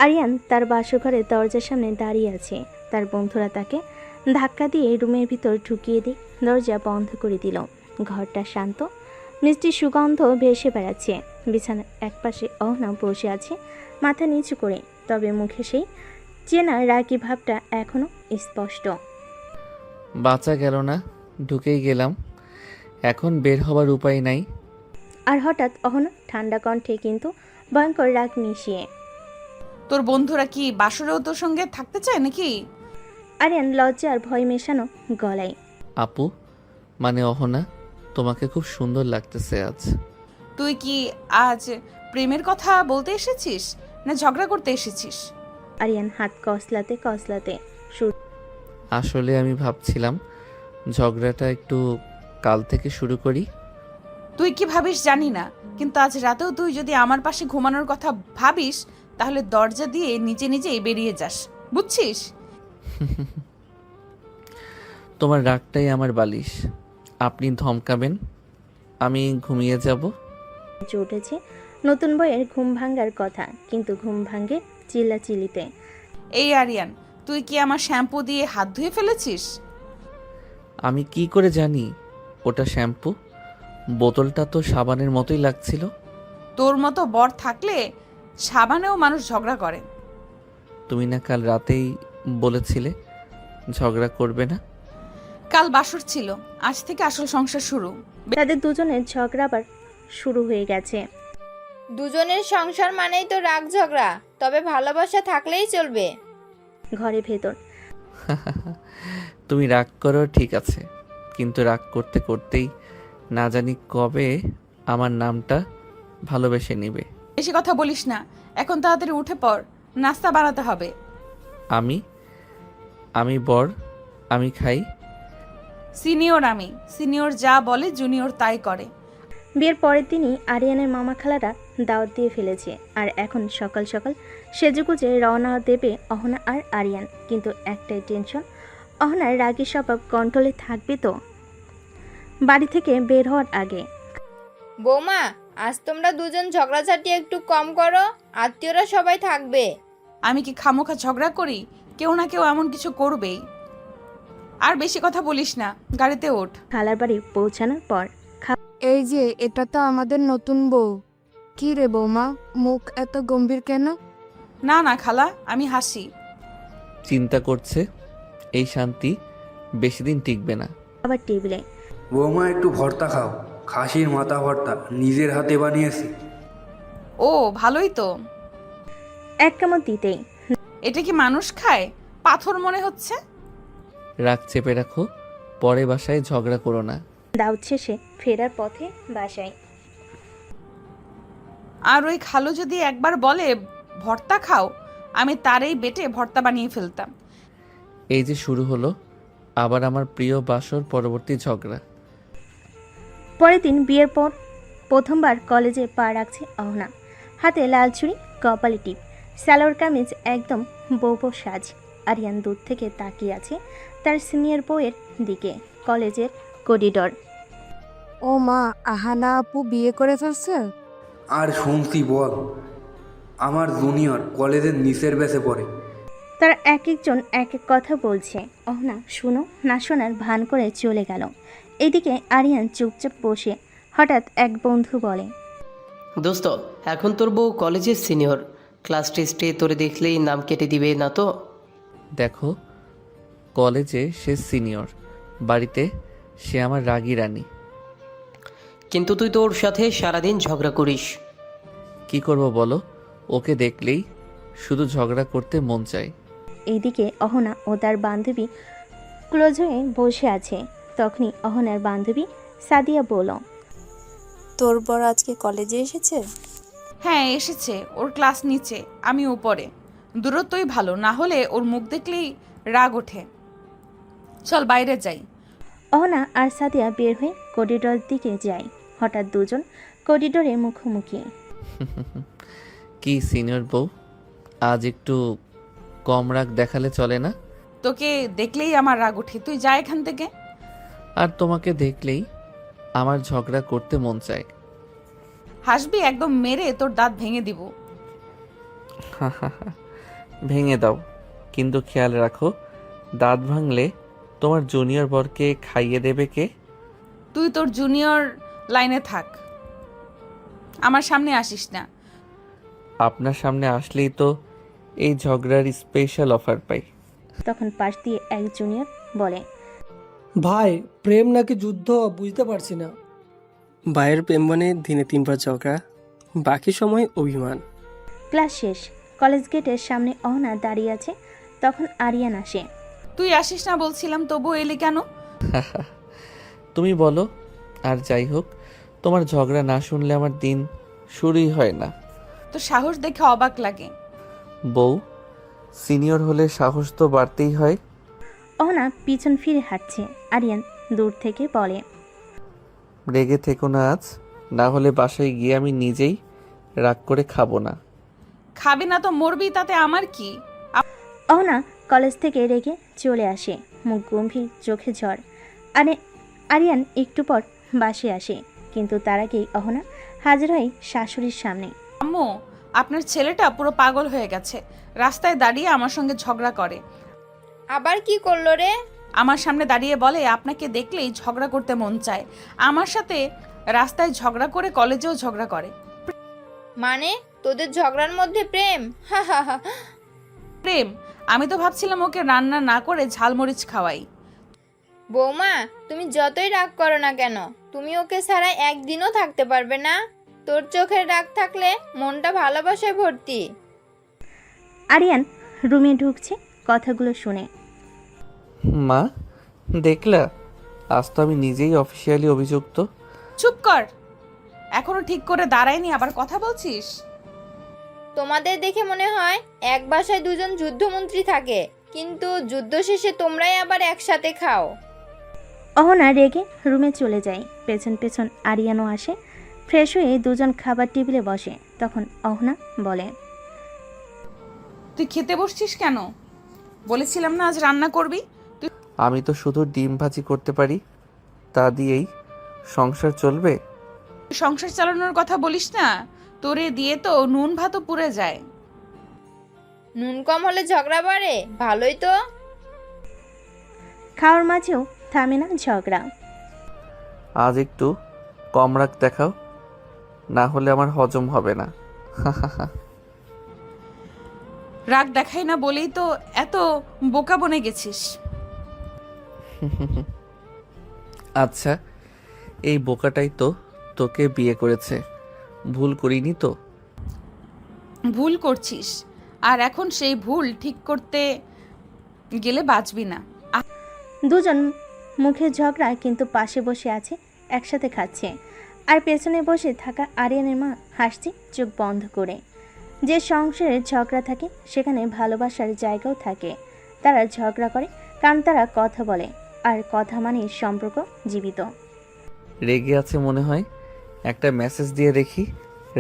আরিয়ান তার বাসঘরের দরজার সামনে দাঁড়িয়ে আছে। তার বন্ধুরা তাকে ধাক্কা দিয়ে রুমের ভিতর ঢুকিয়ে দিয়ে দরজা বন্ধ করে দিল। ঘরটা শান্ত, মিষ্টি সুগন্ধ ভেসে বেড়াচ্ছে। বিছানার একপাশে অহনা বসে আছে, মাথা নিচু করে, তবে মুখে সেই চেনা রাগী ভাবটা এখনো স্পষ্ট। বাঁচা গেল না, ঢুকেই গেলাম, এখন বের হবার উপায় নাই। আর হঠাৎ অহনা ঠান্ডা কণ্ঠে কিন্তু ভয়ঙ্কর রাগ মিশিয়ে, তোর বন্ধুরা কি বাসরেও তোর সঙ্গে থাকতে চায় নাকি? আরিয়ান লজ্জা আর ভয় মেশানো গলায়, আপু, মানে অহনা, তোমাকে খুব সুন্দর লাগতেছে আজ। তুই কি আজ প্রেমের কথা বলতে এসেছিস না ঝগড়া করতে এসেছিস? আরিয়ান হাত কসলাতে কসলাতে আসলে আমি ভাবছিলাম ঝগড়াটা একটু কাল থেকে শুরু করি। তুই কি ভাবিস জানি না, কিন্তু আজ রাতেও তুই যদি আমার পাশে ঘুমানোর কথা ভাবিস, তাহলে দরজা দিয়ে নিচে নিজেই বেরিয়ে যাস, বুঝছিস? তোমার রাগটাই আমার বালিশ, আপনি ধমকাবেন, আমি ঘুমিয়ে যাব। উঠেছে নতুন বইয়ের ঘুম ভাঙ্গার কথা, কিন্তু ঘুম ভাঙ্গে চিল্লাচিল্লিতে। এই আরিয়ান, তুই কি আমার শ্যাম্পু দিয়ে হাত ধুয়ে ফেলেছিস? আমি কি করে জানি ওটা শ্যাম্পু? বোতলটা তো সাবানের মতোই লাগছিল। তোর মতো বর থাকলে সাবানেও মানুষ ঝগড়া করে। তুমি না কাল রাতেই বলেছিলে ঝগড়া করবে না? কাল বাসর ছিল, আজ থেকে আসল সংসার শুরু। তাদের দুজনের ঝগড়া আবার শুরু হয়ে গেছে। দুজনের সংসার মানেই তো রাগ ঝগড়া, তবে ভালোবাসা থাকলেই চলবে। ঘরে ভেতর তুমি রাগ করো ঠিক আছে, কিন্তু রাগ করতে করতেই না জানি কবে আমার নামটা ভালোবেসে নিবে। বেশি কথা বলিস না, এখন তাড়াতাড়ি উঠে পড়, নাস্তা বানাতে হবে। আমি বর, আমি খাই। সিনিয়র যা বলে জুনিয়র তাই করে। বিয়ের পরের দিনই আরিয়ানের মামা খালারা দাওয়াত দিয়ে ফেলেছে, আর এখন সকাল সকাল সেজেগুজে রওনা দেবে অহনা আর আরিয়ান। কিন্তু একটাই টেনশন, অহনার রাগী স্বভাব কন্ট্রোলে থাকবে তো বাড়ি থেকে বের হওয়ার আগে। বৌমা, আজ তোমরা দুজন ঝগড়াঝাটি একটু কম করো, আত্মীয়রা সবাই থাকবে। আমি কি খামোখা ঝগড়া করি? কেউ না কেউ এমন কিছু করবেই। আর বেশি কথা বলিস না, গাড়িতে ওঠ। খালার বাড়ি পৌঁছানোর পর এই যে এটা তো আমাদের নতুন বউ। কি রে বৌমা, মুখ এত গম্ভীর কেন? না না খালা, আমি হাসি। চিন্তা করছে এই শান্তি বেশি দিন টিকবে না। আবার টেবিলে বৌমা একটু ভর্তা খাও, খাসির মাথা ভর্তা নিজের হাতে বানিয়েছি। ও ভালোই তো। এক কামড় দিতেই এটা কি মানুষ খায়? পাথর মনে হচ্ছে। রাগ চেপে রাখো, পরে বাসায় ঝগড়া করো না। দাউদ শেষে ফেরার পথে বাসায়। আর ওই খালু যদি একবার বলে ভর্তা খাও, আমি তারই বেটে ভর্তা বানিয়ে ফেলতাম। এই যে শুরু হলো আবার আমার প্রিয় বাসর পরবর্তী ঝগড়া। পরের দিন বিয়ের পর প্রথমবার কলেজে পা রাখছে অহনা। হাতে লাল চুড়ি, কপালে টিপ, সালোয়ার কামিজ, একদম বউ সাজ। আরিয়ান দূর থেকে তাকিয়ে আছে তার সিনিয়র বউয়ের দিকে। কলেজের করিডর। ও মা, আহানা আপু বিয়ে করে ফেলছে? আর শুনছি বল, আমার জুনিয়র কলেজের নিচের ব্যাচে পড়ে। তারা এক একজন এক এক কথা বলছে। অহনা শুনো না শোনার ভান করে চলে গেল। এদিকে আরিয়ান চুপচাপ বসে। হঠাৎ এক বন্ধু বলে, দোস্ত, এখন তোর বউ কলেজের সিনিয়র, ক্লাস টেস্টে তোরে দেখলেই নাম কেটে দিবে না তো? দেখো, কলেজে সে সিনিয়র, বাড়িতে সে আমার রাগী রানী। কিন্তু তুই তোর সাথে সারাদিন ঝগড়া করিস। কি করব বলো, ওকে দেখলেই শুধু ঝগড়া করতে মন চায়। এইদিকে অহনা ও তার বান্ধবী ক্লোজ হয়ে বসে আছে। তখনই অহনার বান্ধবী সাদিয়া বলল, তোর বর আজকে কলেজে এসেছে? হ্যাঁ এসেছে, ওর ক্লাস নিচে, আমি উপরে। দূরত্বই ভালো, না হলে ওর মুখ দেখলেই রাগ ওঠে। চল বাইরে যাই। অহনা আর সাদিয়া বের হয়ে করিডোর দিকে যায়। হঠাৎ দুজন করিডোরে মুখোমুখি। কি সিনিয়র বউ, আজ একটু কম রাগ দেখালে চলে না? তোকে দেখলেই আমার রাগ ওঠে, তুই যা এখান থেকে। আর তোমাকে দেখলেই আমার ঝগড়া করতে মন চায়। হাসবি, একদম মেরে তোর দাঁত ভেঙে দিব। ভেঙে দাও, কিন্তু খেয়াল রাখো দাঁত ভাঙলে তোমার জুনিয়র বরকে খাইয়ে দেবে কে? তুই তোর জুনিয়র লাইনে থাক, আমার সামনে আসিস না। আপনার সামনে আসলেই তো এই ঝগড়ার স্পেশাল অফার পাই। তখন পাশ দিয়ে এক জুনিয়র বলে, ভাই প্রেম নাকি যুদ্ধ বুঝতে পারছি না। ভাইয়ের প্রেম মানে দিনে 3 বার ঝগড়া, বাকি সময় অভিমান। ক্লাস শেষ। কলেজ গেটের সামনে অহনা দাঁড়িয়ে আছে। তখন আরিয়ান আসে। তুই আসিস না বলছিলাম, তবু এলি কেন? তুমি বলো। আর যাই হোক, তোমার ঝগড়া না শুনলে আমার দিন শুরুই হয় না। তো সাহস দেখে অবাক লাগে। বউ সিনিয়র হলে সাহস তো বাড়তেই হয়। অহনা পিছন ফিরে হাঁটছে। আরিয়ান দূর থেকে বলে, রেগে থেকো না আজ, না হলে বাসায় গিয়ে আমি নিজেই রাগ করে খাবো না। খাবি না তো মরবি, তাতে আমার কি? অহনা কলেজ থেকে রেগে চলে আসে, মুখ গম্ভীর, চোখে ঝড়। আরিয়ান একটু পর বাসে আসে, কিন্তু তার আগেই অহনা হাজির হয় শাশুড়ির সামনে। আম্মু, আপনার ছেলেটা পুরো পাগল হয়ে গেছে, রাস্তায় দাঁড়িয়ে আমার সঙ্গে ঝগড়া করে। আবার কি করলো রে? আমার সামনে দাঁড়িয়ে বলে আপনাকে দেখলেই ঝগড়া করতে মন চায়। আমার সাথে রাস্তায় ঝগড়া করে, কলেজেও ঝগড়া করে। মানে তোদের ঝগড়ার মধ্যে প্রেম? হা হা হা। প্রেম? আমি তো ভাবছিলাম ওকে রান্না না করে ঝালমরিচ খাওয়াই। বৌমা, তুমি যতই রাগ করো না কেন, তুমি ওকে ছাড়া একদিনও থাকতে পারবে না। তোর চোখের রাগ থাকলে মনটা ভালোবাসায় ভর্তি। আরিয়ান রুমে ঢুকছে কথাগুলো শুনে। মা দেখলা, আজ তো আমি নিজেই অফিসিয়ালি অভিযুক্ত। চুপ কর, এখনো ঠিক করে দাঁড়ায়নি, আবার কথা বলছিস। তোমাদের দেখে মনে হয় এক বাসায় দুজন যুদ্ধমন্ত্রী থাকে, কিন্তু যুদ্ধ শেষে তোমরাই আবার একসাথে খাও। অহনা রেগে রুমে চলে যায়। পেছন পেছন আরিয়ানও আসে। ফ্রেশ হয়ে দুজন খাবার টেবিলে বসে। তখন অহনা বলে, তুই খেতে বসছিস কেন? বলেছিলাম না আজ রান্না করবি। আমি তো শুধু ডিম ভাজি করতে পারি, তা দিয়েই সংসার চলবে। সংসার চালানোর কথা বলিস না, তোরে দিয়ে তো নুন ভাতও পুড়ে যায়। নুন কম হলে ঝগড়া বাড়ে? ভালোই তো। খাওয়ার মাঝেও থামে না ঝগড়া। আজ একটু কম রাগ দেখাও, না হলে আমার হজম হবে না। রাগ দেখাই না বলেই তো এত বোকা বনে গেছিস। আচ্ছা, এই বোকাটাই তো তোকে বিয়ে করেছে, ভুল করিনি তো? ভুল করছিস, আর এখন সেই ভুল ঠিক করতে গেলে বাঁচবি না। দুজন মুখে ঝগড়া, কিন্তু পাশে বসে আছে, একসাথে খাচ্ছে। আর পেছনে বসে থাকা আরিয়ানের মা হাসছে চোখ বন্ধ করে। যে সংসারে ঝগড়া থাকে সেখানে ভালোবাসার জায়গাও থাকে। তারা ঝগড়া করে কারণ তারা কথা বলে, আর কথা মানে সম্পর্ক জীবিত। রেগে আছে মনে হয়, একটা মেসেজ দিয়ে দেখি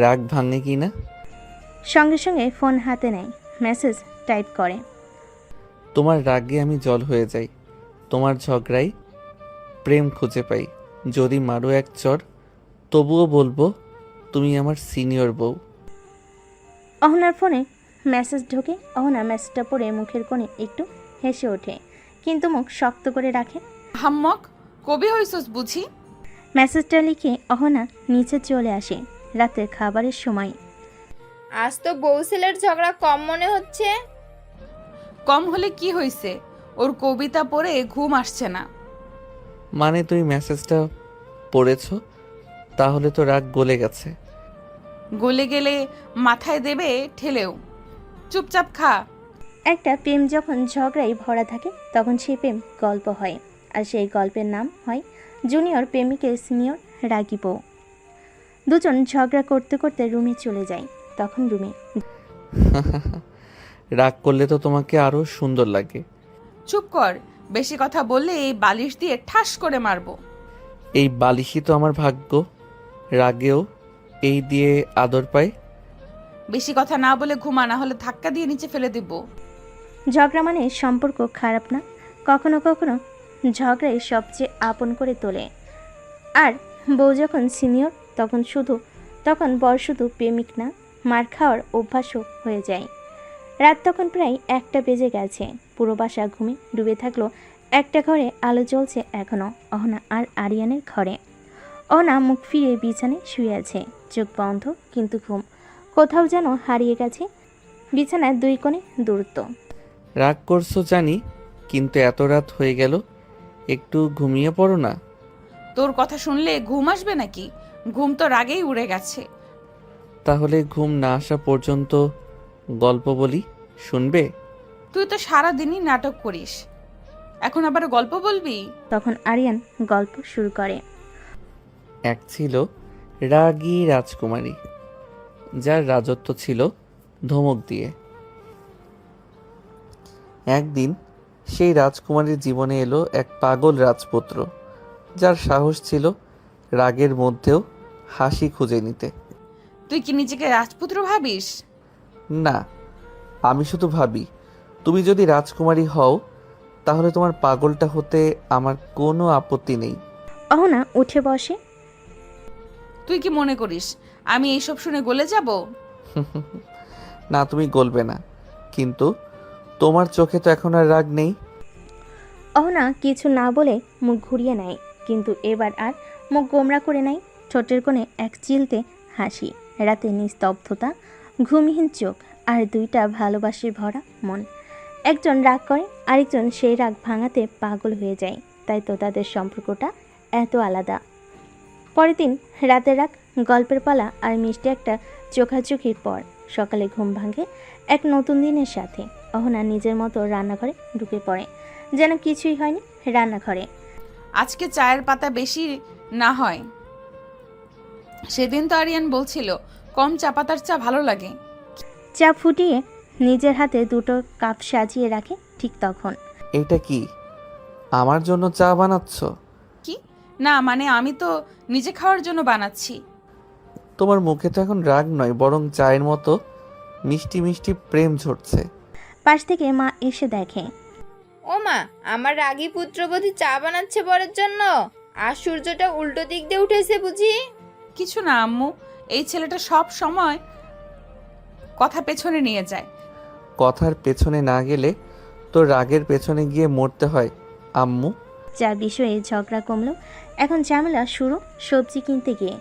রাগ ভাঙে কি না। সঙ্গে সঙ্গে ফোন হাতে নেয়, মেসেজ টাইপ করে। তোমার রাগে আমি জল হয়ে যাই, তোমার ঝগড়াই প্রেম খুঁজে পাই। যদি মারো এক চর, তবুও বলবো তুমি আমার সিনিয়র বউ। অহনার ফোনে মেসেজ ঢোকে। অহনা মেসেজটা পড়ে মুখের কোণে একটু হেসে ওঠে, কিন্তু মুখ শক্ত করে রাখে। হাম্মক, কবি হইছস বুঝি? মেসেজটা লিখে অহনা নিচে চলে আসে। রাতের খাবারের সময়। আজ তো বউ ছেলের ঝগড়া কম মনে হচ্ছে। কম হলে কি হয়েছে, ওর কবিতা পড়ে ঘুম আসছে না। মানে তুমি মেসেজটা পড়েছো, তাহলে তো রাগ গলে গেছে। গলে গেলে মাথায় দেবে ঠেলেও, চুপচাপ খা। একটা প্রেম যখন ঝগড়ায় ভরা থাকে তখন সেই প্রেম গল্প হয়, আর সেই গল্পের নাম হয় জুনিয়র প্রেমিকের সিনিয়র রাগী বউ। দুজন ঝগড়া করতে করতে রুমে চলে যায়। তখন রুমে রাগ করলে তো তোমাকে আরো সুন্দর লাগে। চুপ কর, বেশি কথা বললে এই বালিশ দিয়ে ঠাস করে মারবো। এই বালিশই তো আমার ভাগ্য, রাগেও এই দিয়ে আদর পাই। বেশি কথা না বলে ঘুমা, না হলে ধাক্কা দিয়ে নিচে ফেলে দিব। ঝগড়া মানে সম্পর্ক খারাপ না, কখনো কখনো ঝগড়াই সবচেয়ে আপন করে তোলে। আর বউ যখন সিনিয়র তখন বর শুধু প্রেমিক না, মার খাওয়ার অভ্যাসও হয়ে যায়। রাত তখন প্রায় 1টা বেজে গেছে। পুরো বাসা ঘুমে ডুবে থাকলো। একটা ঘরে আলো জ্বলছে এখনো, অহনা আর আরিয়ানের ঘরে। অহনা মুখ ফিরিয়ে বিছানায় শুয়ে আছে, চোখ বন্ধ, কিন্তু ঘুম কোথাও যেন হারিয়ে গেছে। বিছানার 2 কোণে দূরত্ব। রাগ করছো জানি, কিন্তু এত রাত হয়ে গেল, একটু ঘুমিয়ে পড়ো না। তোর কথা শুনলে ঘুম আসবে নাকি? ঘুম তো রাগেই উড়ে গেছে। তাহলে ঘুম না আসা পর্যন্ত গল্প বলি, শুনবে? তুই তো সারাদিনই নাটক করিস, এখন আবার গল্প বলবি? তখন আরিয়ান গল্প শুরু করে। এক ছিল রাগী রাজকুমারী, যার রাজত্ব ছিল ধমক দিয়ে। একদিন সেই রাজকুমারীর জীবনে এলো এক পাগল রাজপুত্র, যার সাহস ছিল রাগের মধ্যেও হাসি খুঁজে নিতে। তুই কি নিজেকে রাজপুত্র ভাবিস? না, আমি শুধু ভাবি তুমি যদি রাজকুমারী হও তাহলে তোমার পাগলটা হতে আমার কোনো আপত্তি নেই। অহনা উঠে বসে। তুই কি মনে করিস আমি এইসব শুনে গলে যাব? না, তুমি গলবে না, কিন্তু তোমার চোখে তো এখন আর রাগ নেই। অহনা কিছু না বলে মুখ ঘুরিয়ে নেয়, কিন্তু এবার আর মুখ গোমরা করে নেয়। ঠোঁটের কোণে এক চিলতে হাসি, রাতে নিস্তব্ধতা, ঘুমহীন চোখ, আর 2টা ভালোবাসে ভরা মন। একজন রাগ করে, আরেকজন সেই রাগ ভাঙাতে পাগল হয়ে যায়। তাই তো তাদের সম্পর্কটা এত আলাদা। পরের দিন রাতের রাগ, গল্পের পালা আর মিষ্টি একটা চোখাচোখির পর সকালে ঘুম ভাঙে এক নতুন দিনের সাথে। অহনা নিজের মতো রান্নাঘরে ঢুকে পড়ে, যেন কিছুই হয়নি রান্নাঘরে। আজকে চায়ের পাতা বেশি না হয়। সেদিন তো আরিয়ান বলছিল কম চা পাতার চা ভালো লাগে। চা ফুটিয়ে নিজের হাতে 2টো কাপ সাজিয়ে রাখে। ঠিক তখন এটা কি আমার জন্য চা বানাচ্ছ? কি না, মানে আমি তো নিজে খাওয়ার জন্য বানাচ্ছি। তোমার মুখে তো এখন রাগ নয়, বরং চায়ের মতো মিষ্টি মিষ্টি প্রেম ঝরছে। পাশ থেকে মা এসে দেখে। ও মা, আমার রাগী পুত্রবধূ চা বানাচ্ছে বরের জন্য, আর সূর্যটা উল্টো দিক দিয়ে উঠেছে বুঝি? কিছু না আম্মু, এই ছেলেটা সব সময় কথা পেছনে নিয়ে যায়। কথার পেছনে না গেলে তো রাগের পেছনে গিয়ে মরতে হয়, আম্মু যা বিষয়ে ঝগড়া কমলো এখন ঝামেলা শুরু সবজি কিনতে গিয়ে।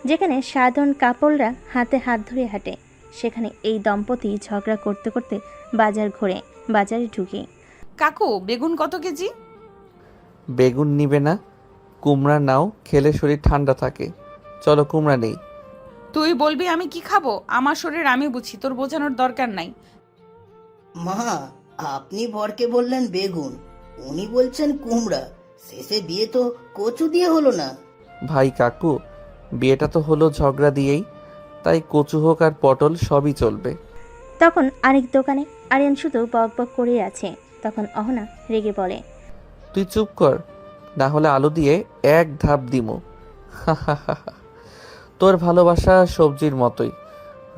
যেখানে সাধারণ কাপড়রা হাতে হাত ধরে হাঁটে, সেখানে এই দম্পতি ঝগড়া করতে করতে বাজার ঘোরে। বাজারে ঢুকে, কাকু বেগুন কত কেজি? বেগুন নিবে না, কুমড়া নাও, খেলে শরীর ঠান্ডা থাকে। চলো কুমড়া নেই। তুই বলবি আমি কি খাবো? আমার শরীর আমি বুঝি, তোর বোঝানোর দরকার নাই। মা, আপনি বরকে বললেন বেগুন, উনি বলছেন কুমড়া। শেষে বিয়ে তো কচু দিয়ে হলো না। ভাই কাকু, বিয়েটা তো হলো ঝগড়া দিয়েই, তাই কচু হোক আর পটল সবই চলবে। তখন আরেক দোকানে আরিয়ান শুধু বক বক করে আছে। তখন অহনা রেগে বলে, তুই চুপ কর, না হলে আলু দিয়ে এক ধাপ দিমু। তোর ভালোবাসা সবজির মতোই,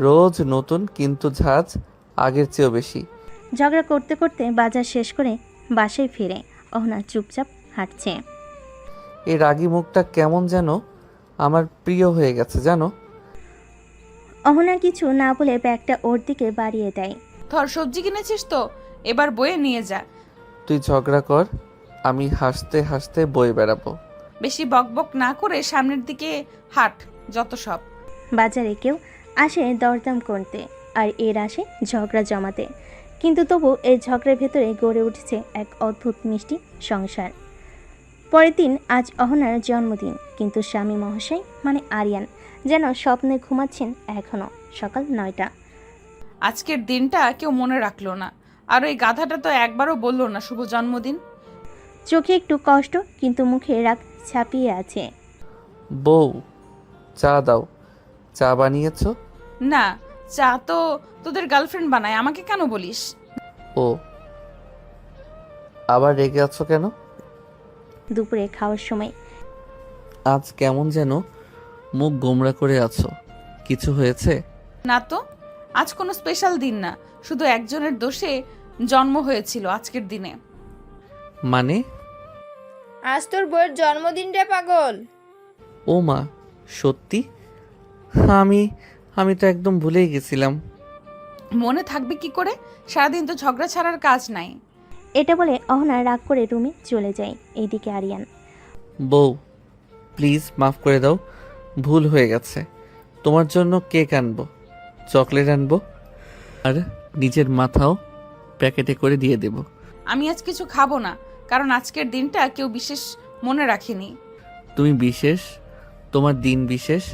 রোজ নতুন কিন্তু ঝাঁজ আগের চেয়েও বেশি। ঝগড়া করতে করতে বাজার শেষ করে বাসায় ফিরে অহনা চুপচাপ হাঁটছে। এই রাগী মুখটা কেমন যেন আমার প্রিয় হয়ে গেছে জানো। অহনা কিছু না বলে ব্যাগটা ওর দিকে বাড়িয়ে দেয়। ধর, সবজি কিনেছিস তো, এবার বয়ে নিয়ে যা। তুই ঝগড়া কর, আমি হাসতে হাসতে বয়ে বেড়াবো। বেশি বকবক না করে সামনের দিকে হাঁট, যত সব। বাজারে কেউ আসে দরদাম করতে, আর এর আসে ঝগড়া জমাতে। কিন্তু তবু এই ঝগড়ার ভেতরে গড়ে উঠেছে এক অদ্ভুত মিষ্টি সংসার। পরের দিন আজ অহনার জন্মদিন, কিন্তু স্বামী মহাশয় মানে আরিয়ান যেন স্বপ্নে ঘুমাচ্ছেন এখনো। সকাল 9টা। আজকের দিনটা কেউ মনে রাখলো না, আর ওই গাধাটা তো একবারও বললো না শুভ জন্মদিন। চোখে একটু কষ্ট, কিন্তু মুখে রাগ ছাপিয়ে আছে। বউ, চা দাও। চা বানিয়েছ? না, চা তো তোদের গার্লফ্রেন্ড বানায়, আমাকে কেন বলিস? ও, আবার রেগে আছো কেন? দুপুরে খাওয়ার সময় আজ কেমন যেন মুখ গোমড়া করে আছো, কিছু হয়েছে? না তো, আজ কোনো স্পেশাল দিন না, শুধু একজনের দোষে জন্ম হয়েছিল আজকের দিনে। মানে? আজ তোর বউয়ের জন্মদিন রে পাগল। ও মা, সত্যি? আমি তো একদম ভুলেই গেছিলাম। মনে থাকবে কি করে? সারাদিন তো ঝগড়া ছাড়ার কাজ নাই। এটা বলে অহনা রাগ করে রুমে চলে যায়। এইদিকে আরিয়ান, বউ প্লিজ মাফ করে দাও, ভুল হয়ে গেছে। তোমার জন্য কেক আনবো, চকলেট আনবো, আর নিজের মাথাও প্যাকেটে করে দিয়ে দেব। আমি আজ কিছু খাবো না, কারণ আজকের দিনটা কেউ বিশেষ মনে রাখেনি। তুমি বিশেষ, তোমার দিন বিশেষ,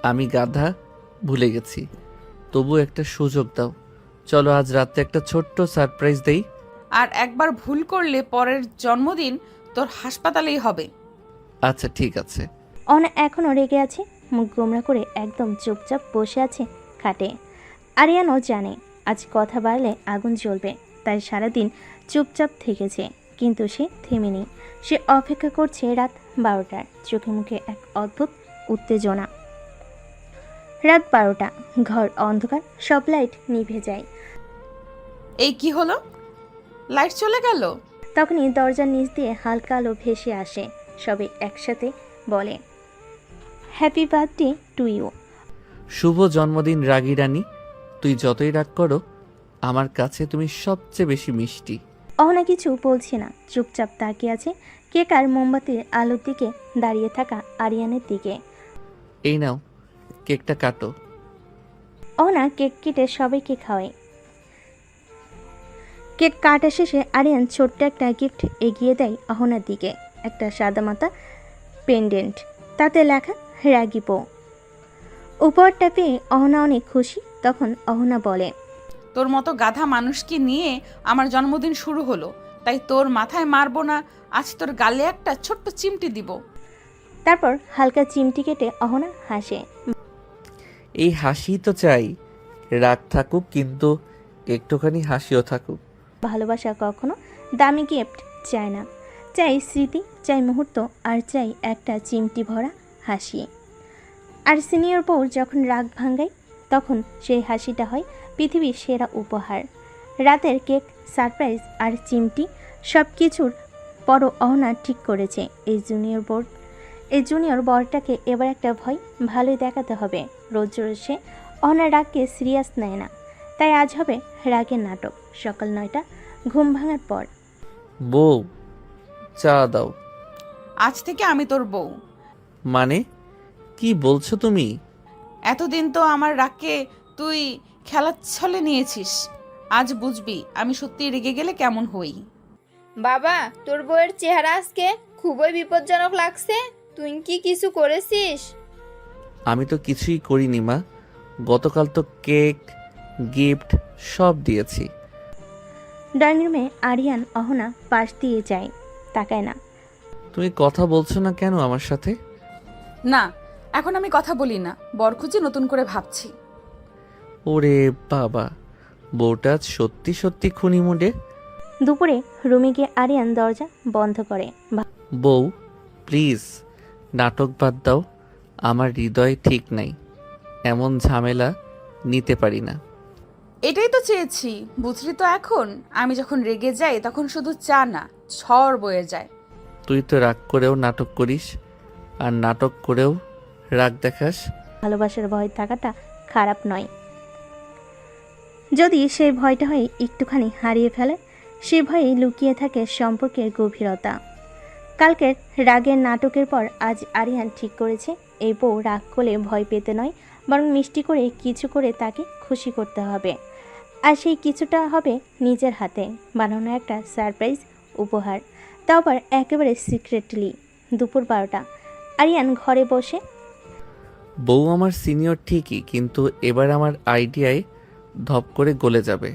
আমি গাধা ভুলে গেছি। তবু একটা সুযোগ দাও, চলো আজ রাতে একটা ছোট্ট সারপ্রাইজ দেই। আর একবার ভুল করলে পরের জন্মদিন তোর হাসপাতালেই হবে। আচ্ছা ঠিক আছে। অহনা এখনও রেগে আছে, মুখ গোমরা করে একদম চুপচাপ বসে আছে খাটে। আরিয়ানও জানে আজ কথা বাড়লে আগুন জ্বলবে, তাই সারাদিন চুপচাপ থেকেছে। কিন্তু সে থেমেনি, সে অপেক্ষা করছে রাত 12টার। চোখে মুখে এক অদ্ভুত উত্তেজনা। রাত 12টা, ঘর অন্ধকার, সব লাইট নিভে যায়। এই কি হলো, লাইট চলে গেল? তখনই দরজার নিচ দিয়ে হালকা আলো ভেসে আসে। সবে একসাথে বলে, হ্যাপি বার্থডে টু ইউ। শুভ জন্মদিন রাগী রানী, তুই যতই রাগ করো আমার কাছে তুমি সবচেয়ে বেশি মিষ্টি। অহনা কিছু বলছে না, চুপচাপ তাকিয়ে আছে কেক আর মোমবাতির আলোর দিকে দাঁড়িয়ে থাকা আরিয়ানের দিকে। এই নাও, কেকটা কাটো। অহনা কেক কেটে সবাইকে খাওয়ায়। কেক কাটা শেষে আরিয়ান ছোট্ট একটা গিফট এগিয়ে দেয় অহনার দিকে। একটা সাদামাটা পেন্ডেন্ট, তাতে লেখা রাগী বউ। উপহারটা পেয়ে অহনা অনেক খুশি। তখন অহনা বলে, তোর মতো গাধা মানুষকে নিয়ে আমার জন্মদিন শুরু হলো, তাই তোর মাথায় মারবো না, আজ তোর গালে একটা ছোট্ট চিমটি দিব। তারপর হালকা চিমটি কেটে অহনা হাসে। এই হাসি তো চাই, রাগ থাকুক কিন্তু একটুখানি হাসিও থাকুক। ভালোবাসা কখনো দামি গিফট চায় না, চাই স্মৃতি, চাই মুহূর্ত, আর চাই একটা চিমটি ভরা হাসি। আর সিনিয়র বউ যখন রাগ ভাঙ্গায়, তখন সেই হাসিটা হয় পৃথিবীর সেরা উপহার। রাতের কেক, সারপ্রাইজ আর চিমটি সব কিছুর পরও অহনা ঠিক করেছে এই জুনিয়র বরটাকে এবার একটা ভয় ভালোই দেখাতে হবে। রোজ রোজ সে অহনার রাগকে সিরিয়াস নেয় না, তাই আজ হবে রাগের নাটক। সকাল 9টা, ঘুম ভাঙার পর। বউ, চা দাও। আজ থেকে আমি তোর বউ। মানে কি বলছো তুমি? এতদিন তো আমার রাগকে তুই খেলার ছলে নিয়েছিস, আজ বুঝবি আমি সত্যি রেগে গেলে কেমন হই। বাবা, তোর বউয়ের চেহারা আজকে খুবই বিপজ্জনক লাগছে। তুই কি কিছু করেছিস? আমি তো কিছুই করিনি মা, গতকাল তো কেক গিফট সব দিয়েছি। ড্রয়িং রুমে আরিয়ান অহনা পাশ দিয়ে যায়, তাকায় না। তুমি কথা বলছো না কেন আমার সাথে? না, এখন আমি কথা বলি না, বর খুঁজে নতুন করে ভাবছি। ওরে বাবা, বউটা আজ সত্যি সত্যি খুনি মুডে। দুপুরে রুমে গিয়ে আরিয়ান দরজা বন্ধ করে। বউ প্লিজ নাটক বাদ দাও, আমার হৃদয় ঠিক নাই, এমন ঝামেলা নিতে পারি না। এটাই তো চেয়েছি, বুঝলি তো। এখন আমি যখন রেগে যাই তখন শুধু চা না, ঝড় বয়ে যায়। তুই তো রাগ করেও নাটক করিস, আর নাটক করেও রাগ দেখাস। ভালোবাসার ভয় থাকাটা খারাপ নয়, যদি সেই ভয়টা হয় একটুখানি হারিয়ে ফেলে। সে ভয়েই লুকিয়ে থাকে সম্পর্কের গভীরতা। কালকের রাগের নাটকের পর আজ আরিয়ান ঠিক করেছে, এই বউ রাগ করলে ভয় পেতে নয়, বরং মিষ্টি করে কিছু করে তাকে খুশি করতে হবে। আর সেই কিছুটা হবে নিজের হাতে বানানো একটা সারপ্রাইজ উপহার, তাও আবার একেবারে সিক্রেটলি। দুপুর 12টা, আরিয়ান ঘরে বসে। বউ আমার সিনিয়র ঠিকই, কিন্তু এবার আমার আইডিয়ায় ধপ করে গলে যাবে।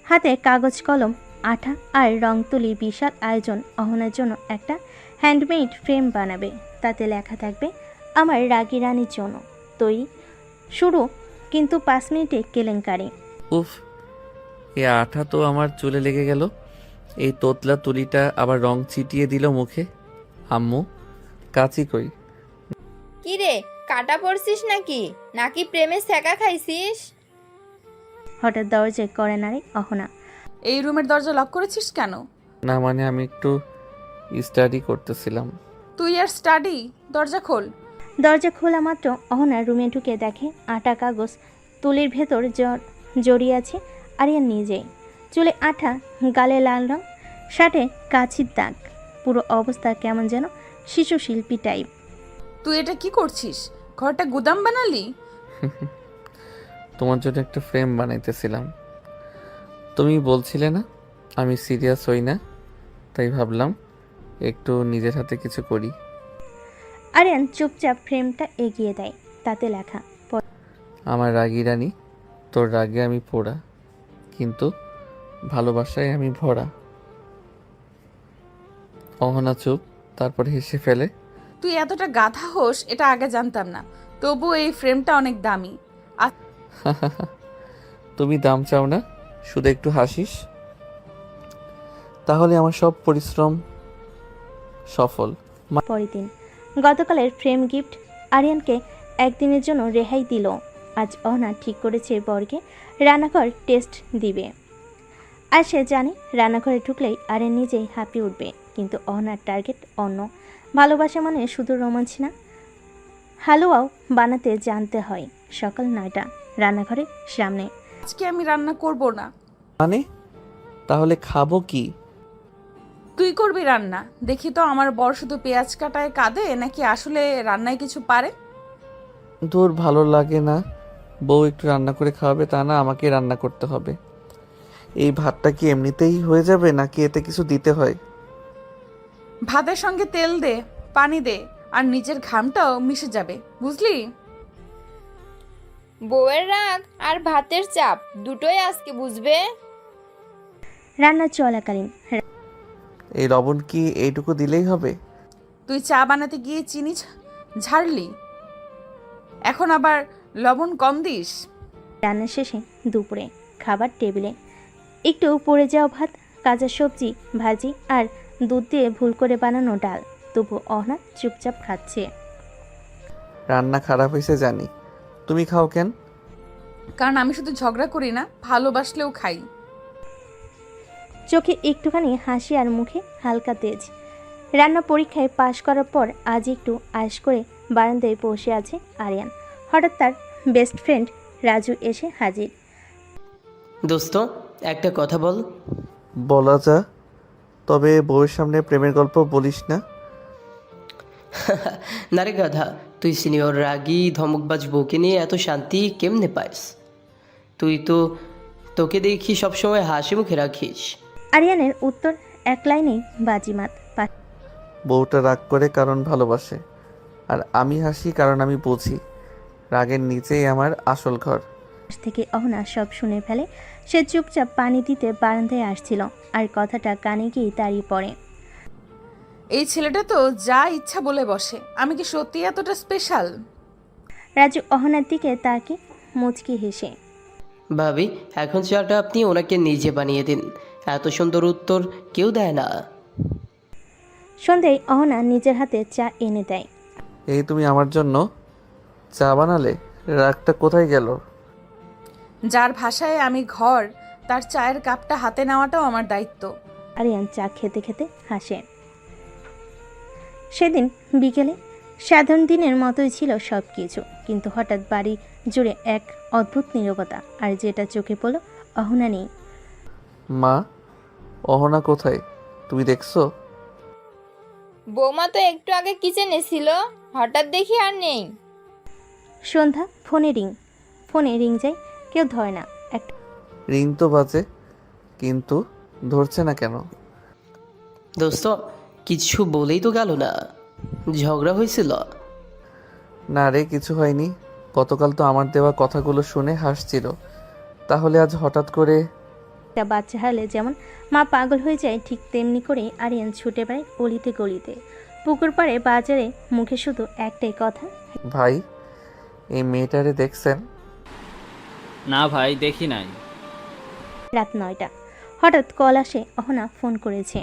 হাতে কাগজ কলম, আঠা আর রং তুলি বিশাল আয়োজন। অহনার জন্য একটা হ্যান্ডমেড ফ্রেম বানাবে, তাতে লেখা থাকবে আমার রাগী রানীর জন্য তৈরি। শুরু কিন্তু 5 মিনিটে কেলেঙ্কারি। উফ, এ আঠা তো আমার চুলে লেগে গেল। এই তোতলা তুলিটা আবার রং ছিটিয়ে দিল মুখে। আম্মু, কাচি কই? কি রে, কাটা পড়ছিস নাকি নাকি প্রেমে ছ্যাঁকা খাইছিস? হঠাৎ দরজায় করে নাড়ে অহনা। এই রুমের দরজা লক করেছিস কেন? না মানে আমি একটু স্টাডি করতেছিলাম। তুই আর স্টাডি? দরজা খোল। দরজা খোলা মাত্র অহনা রুমে ঢুকে দেখে আটা কাগজ তুলির ভেতর জড়িয়ে আছে। আরিয়ান নিজেই, চুলে আঠা, গালে লাল রং, শার্টে কাছির দাগ, পুরো অবস্থা কেমন যেন শিশু শিল্পী টাইপ। তুই এটা কি করছিস? ঘরটা গুদাম বানালি? তোমার জন্য একটা ফ্রেম বানাইতেছিলাম। তুমি বলছিলে না আমি সিরিয়াস হই না, তাই ভাবলাম একটু নিজের হাতে কিছু করি। আরিয়ান চুপচাপ ফ্রেমটা এগিয়ে দেয়, তাতে লেখা আমার রাগী রানী, তোর রাগে আমি পোড়া, কিন্তু ভালোবাসায় আমি ভরা। অহনা চুপ, তারপর হেসে ফেলে। তুই এতটা গাধা হোস এটা আগে জানতাম না, তবু এই ফ্রেমটা অনেক দামি। তুমি দাম চাও না, শুধু একটু হাসিস, তাহলে আমার সব পরিশ্রম সফল। পরের দিন, গতকালের ফ্রেম গিফট আরিয়ানকে একদিনের জন্য রেহাই দিল। আজ অহনা ঠিক করেছে বরকে রান্নাঘর টেস্ট দিবে। আর সে জানে রান্নাঘরে ঢুকলেই আরিয়ান নিজেই হাঁপিয়ে উঠবে, কিন্তু অহনার টার্গেট অন্য। ভালোবাসা মানে শুধু রোমাঞ্চ না, হালুয়াও বানাতে জানতে হয়। সকাল 9টা, রান্নাঘরের সামনে। আজকে আমি রান্না করব না। মানে? তাহলে খাবো কি? তুই করবি রান্না। দেখি তো আমার বর শুধু পেঁয়াজ কাটায় কাঁদে নাকি আসলে রান্নায় কিছু পারে। তোর ভালো লাগে না বউ একটু রান্না করে খাওয়াবে, তা না আমাকে রান্না করতে হবে? এই ভাতটা কি এমনিতেই হয়ে যাবে নাকি এতে কিছু দিতে হয়? ভাতের সঙ্গে তেল দে, পানি দে, আর নিজের ঘামটাও মিশে যাবে, বুঝলি? বউয়ের রাগ আর ভাতের চাপ দুটোই আজকে বুঝবে। রান্না চলাকালীন, এই লবণ কি এইটুকু দিলেই হবে? তুই চা বানাতে গিয়ে চিনি ঝাড়লি, এখন আবার লবণ কম দিস। রান্না শেষে দুপুরে খাবার টেবিলে একটু পড়ে যাওয়া ভাত, কাঁচা সবজি, ভাজি আর দুধ দিয়ে ভুল করে বানানো ডাল। তবু অহনা চুপচাপ খাচ্ছে। রান্না খারাপ হয়েছে জানি, তুমি খাও কেন? কারণ আমি শুধু ঝগড়া করি না, ভালোবাসলেও খাই। চোখে একটুখানি হাসি আর মুখে হালকা তেজ। রান্না পরীক্ষায় পাশ করার পর আজ একটু আয়েশ করে বারান্দায় বসে আছে আরিয়ান। হঠাৎ তার বেস্ট ফ্রেন্ড রাজু এসে হাজির। দোস্ত, একটা কথা বল। বলা যা। তবে বউয়ের সামনে প্রেমের গল্প বলিস না। না রে গাধা, তুই সিনিয়র রাগী ধমকবাজ বউকে নিয়ে এত শান্তি কেমনে পাইস? তোকে দেখি সবসময় হাসি মুখে রাখিস। আরিয়ানের উত্তর এক লাইনেই বাজিমাত। বউটা রাগ করে কারণ ভালোবাসে, আর আমি হাসি কারণ আমি বুঝি রাগের নিচেই আমার আসল ঘর। পাশ থেকে অহনা সব শুনে ফেলে। সে চুপচাপ পানি দিতে বারান্দায় আসছিল, আর কথাটা কানে গিয়ে দাঁড়িয়ে পড়ে। এই ছেলেটা তো যা ইচ্ছা বলে বসে, আমি কি সত্যি এতটা স্পেশাল? রাজু অহনার দিকে তাকে মুচকি হেসে, ভাবি, এখন চাটা আপনি ওনাকে নিজে বানিয়ে দিন, এত সুন্দর উত্তর কেউ দেয় না। সন্ধ্যায় অহনা নিজের হাতে চা এনে দেয়। এই তুমি আমার জন্য চা বানালে, রাগটা কোথায় গেল? যার ভাষায় আমি ঘর, তার চায়ের কাপটা হাতে নেওয়াটাও আমার দায়িত্ব। আরিয়ান চা খেতে খেতে হাসে। সেদিন বিকেলে সাধারণ দিনের মতোই ছিল সব কিছু, কিন্তু হঠাৎ বাড়ি জুড়ে এক অদ্ভুত নীরবতা, আর যেটা চোখে পড়ল, অহনা নেই। মা, অহনা কোথায়? তুমি দেখছো? বৌমা তো একটু আগে কিচেনে ছিল, হঠাৎ দেখি আর নেই। সন্ধ্যা, ফোনে রিং যায়, কেউ ধরে না। একটা রিং তো বাজে, কিন্তু ধরছে না কেন? দোস্ত, কিছু বলেই তো গেল না। ঝগড়া হয়েছিল? না রে, কিছু হয়নি। গতকাল তো আমার দেওয়া কথাগুলো শুনে হাসছিল, তাহলে আজ হঠাৎ করে? বাচ্চা হারলে যেমন মা পাগল হয়ে যায়, ঠিক তেমনি করেই আরিয়ান ছুটে বেড়ায় গলিতে গলিতে, পুকুর পাড়ে, বাজারে, মুখে শুধু একটাই কথা, ভাই, এই মেয়েটারে দেখছেন? না ভাই, দেখি নাই। রাত 9টা হঠাৎ কল আসে। অহনা ফোন করেছে।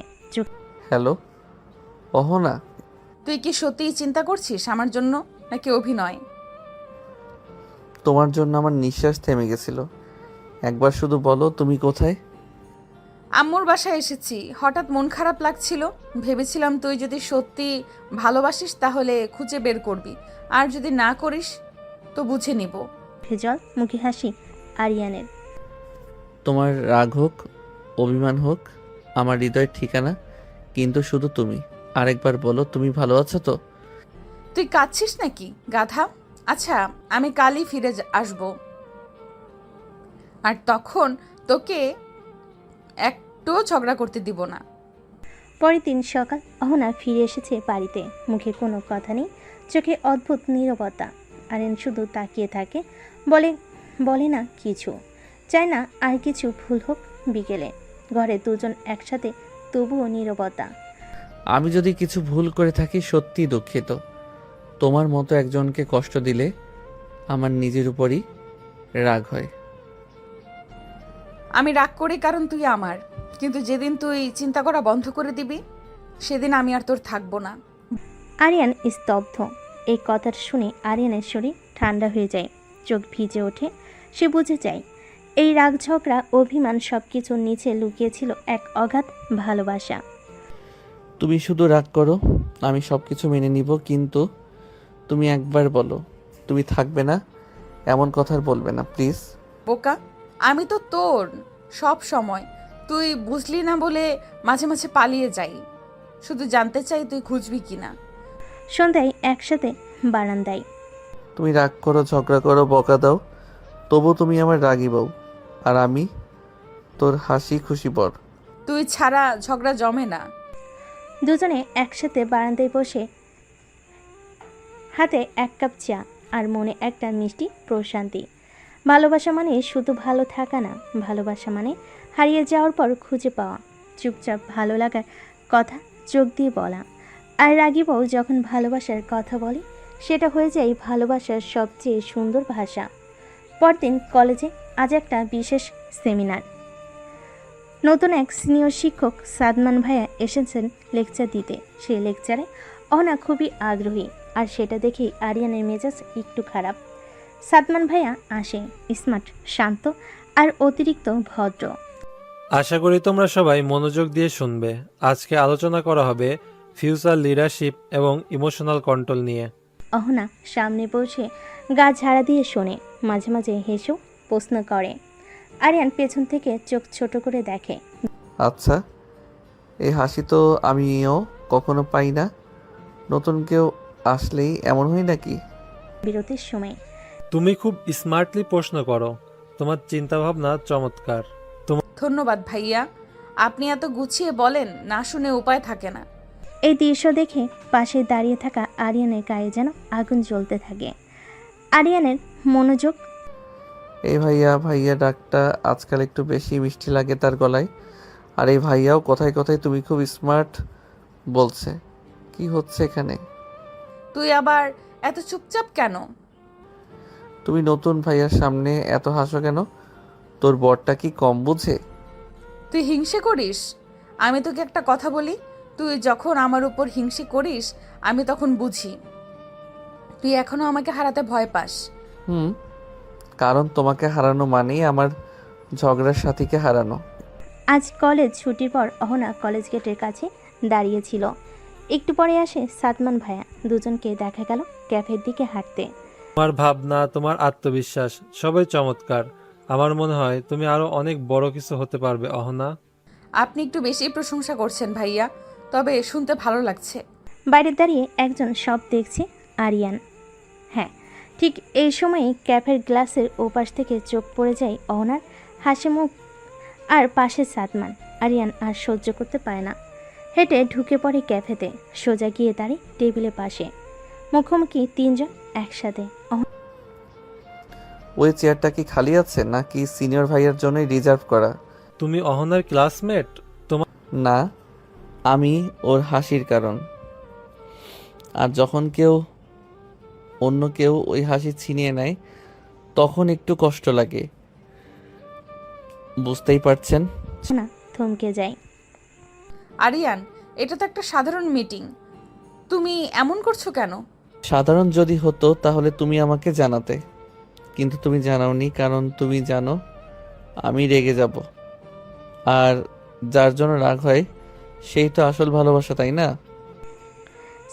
হ্যালো অহনা, তুই কি সত্যিই চিন্তা করছিস আমার জন্য, নাকি অভিনয়? তোমার জন্য আমার নিঃশ্বাস থেমে গেছিল। একবার শুধু বলো তুমি কোথায়? আম্মুর বাসায় এসেছি। হঠাৎ মন খারাপ লাগছিল, ভেবেছিলাম তুই যদি সত্যি ভালোবাসিস তাহলে খুঁজে বের করবি, আর যদি না করিস তো বুঝে নিব। জল, মুখে হাসি আরিয়ানের। তোমার রাগ হোক, অভিমান হোক, আমার হৃদয়ের ঠিকানা কিন্তু শুধু তুমি। আরেকবার বলো তুমি ভালো আছো তো? তুই কাঁদছিস নাকি গাধা? আচ্ছা, আমি কালই ফিরে আসবো, আর তখন তোকে একটুও ঝগড়া করতে দিব না। পরের দিন সকাল, অহনা ফিরে এসেছে বাড়িতে। মুখে কোনো কথা নেই, চোখে অদ্ভুত নীরবতা। আরিয়ান শুধু তাকিয়ে থাকে, বলে না কিছু, চায় না আর কিছু ভুল হোক। বিকেলে ঘরে দুজন একসাথে, তবুও নীরবতা। আমি যদি কিছু ভুল করে থাকি সত্যি দুঃখিত। তোমার মতো একজনকে কষ্ট দিলে আমার নিজের উপরই রাগ হয়। আমি রাগ করি কারণ তুই আমার, কিন্তু যেদিন তুই চিন্তা করা বন্ধ করে দিবি সেদিন আমি আর তোর থাকবো না। আরিয়ান স্তব্ধ। এই কথাটা শুনে আরিয়ানের শরীর ঠান্ডা হয়ে যায়, চোখ ভিজে ওঠে। সে বুঝে যায় এই রাগ, ঝগড়া, অভিমান সব কিছুর নিচে লুকিয়েছিল এক অগাধ ভালোবাসা। তুমি শুধু রাগ করো, আমি সব কিছু মেনে নিব, কিন্তু তুমি একবার বলো তুমি থাকবে না। এমন কথা আর বলবে না প্লিজ। বোকা, আমি তো তোর সব সময়, তুই বুঝলি না বলে মাঝে মাঝে পালিয়ে যাই। শুধু জানতে চাই তুই খুঁজবি কিনা। সন্ধ্যায় একসাথে বারান্দায়। তুমি রাগ করো, ঝগড়া করো, বকা দাও, তবু তুমি আমার রাগী বউ, আর আমি তোর হাসি খুশি বর। তুই ছাড়া ঝগড়া জমে না। দুজনে একসাথে বারান্দায় বসে, হাতে এক কাপ চা, আর মনে একটা মিষ্টি প্রশান্তি। ভালোবাসা মানে শুধু ভালো থাকা না, ভালোবাসা মানে হারিয়ে যাওয়ার পর খুঁজে পাওয়া। চুপচাপ ভালো লাগার কথা চোখ দিয়ে বলা। আর রাগী বউ যখন ভালোবাসার কথা বলে, সেটা হয়ে যায় ভালোবাসার সবচেয়ে সুন্দর ভাষা। পরদিন কলেজে আজ একটা বিশেষ সেমিনার। নতুন এক সিনিয়র শিক্ষক সাদমান ভাইয়া এসেছেন লেকচার দিতে। সেই লেকচারে অহনা খুবই আগ্রহী, আর সেটা দেখেই আরিয়ানের মেজাজ একটু খারাপ। সাদমান ভাইয়া আসে, স্মার্ট, শান্ত আর অতিরিক্ত ভদ্র। আশা করি তোমরা সবাই মনোযোগ দিয়ে শুনবে। আজকে আলোচনা করা হবে ফিউচার লিডারশিপ এবং ইমোশনাল কন্ট্রোল নিয়ে। অহনা সামনে বসে গা ঝাড়া দিয়ে শোনে, মাঝে মাঝে হেসেও প্রশ্ন করে। আরিয়ান পেছন থেকে চোখ ছোট করে দেখে। আচ্ছা, এই হাসি তো আমিও কখনো পাই না। নতুন কেউ আসলেই এমন হয় নাকি? বিরতির সময় তুমি খুব স্মার্টলি প্রশ্ন করো, তোমার চিন্তাভাবনা চমৎকার। ধন্যবাদ ভাইয়া, আপনি এত গুছিয়ে বলেন, না শুনে উপায় থাকে না। এই দৃশ্য দেখে পাশে দাঁড়িয়ে থাকা আরিয়ানের গায়ে যেন আগুন জ্বলতে থাকে। আরিয়ানের মনোযোগ। এই ভাইয়া ভাইয়া ডাকটা আজকাল একটু বেশি মিষ্টি লাগে তার গলায়। আর এই ভাইয়াও কথায় কথায় তুমি খুব স্মার্ট বলছে। কি হচ্ছে এখানে? তুই আবার এত চুপচাপ কেন? তুমি নতুন ভাইয়ার সামনে এত হাসো কেন? তোর বরটা কি কম বুঝে? তুই হিংসে করিস? আমি তোকে একটা কথা বলি, তুই যখন আমার উপর হিংসে করিস আমি তখন বুঝি তুই এখনো আমাকে হারাতে ভয় পাস। কারণ তোমাকে হারানো মানেই আমার ঝগড়ার সাথীকে হারানো। আজ কলেজ ছুটির পর অহনা কলেজ গেটের কাছে দাঁড়িয়েছিল। একটু পরে আসে সাদমান ভাইয়া। দুজনকে দেখা গেল ক্যাফের দিকে হাঁটতে। তোমার ভাবনা, তোমার আত্মবিশ্বাস সবই চমৎকার। আমার মনে হয় তুমি আরো অনেক বড় কিছু হতে পারবে অহনা। আপনি একটু বেশি প্রশংসা করছেন ভাইয়া, তবে শুনতে ভালো লাগছে। বাইরে দাঁড়িয়ে একজন সব দেখছে, আরিয়ান। হ্যাঁ, ঠিক এই সময়ে ক্যাফের গ্লাসের ওপাশ থেকে চোখ পড়ে যায় অহনার হাসি মুখ আর পাশে সাদমান। আরিয়ান আর সহ্য করতে পারে না, হেঁটে ঢুকে পড়ে ক্যাফেতে। সোজা গিয়ে দাঁড়িয়ে টেবিলের পাশে। মুখোমুখি তিনজন একসাথে। ওই চেয়ারটা কি খালি আছে নাকি সিনিয়র ভাইয়ার জন্যই রিজার্ভ করা? তুমি অহনার ক্লাসমেট? তোমার না, আমি ওর হাসির কারণ। আর যখন অন্য কেউ ওই হাসি ছিনিয়ে নেয় তখন একটু কষ্ট লাগে, বুঝতেই পারছেন। না, থমকে যায়। আরিয়ান, এটা তো একটা সাধারণ মিটিং, তুমি এমন করছো কেন? সাধারণ যদি হতো তাহলে তুমি আমাকে জানাতে, কিন্তু তুমি জানাওনি। কারণ তুমি জানো আমি রেগে যাব, আর যার জন্য রাগ হয় সেই তো আসল ভালোবাসা, তাই না?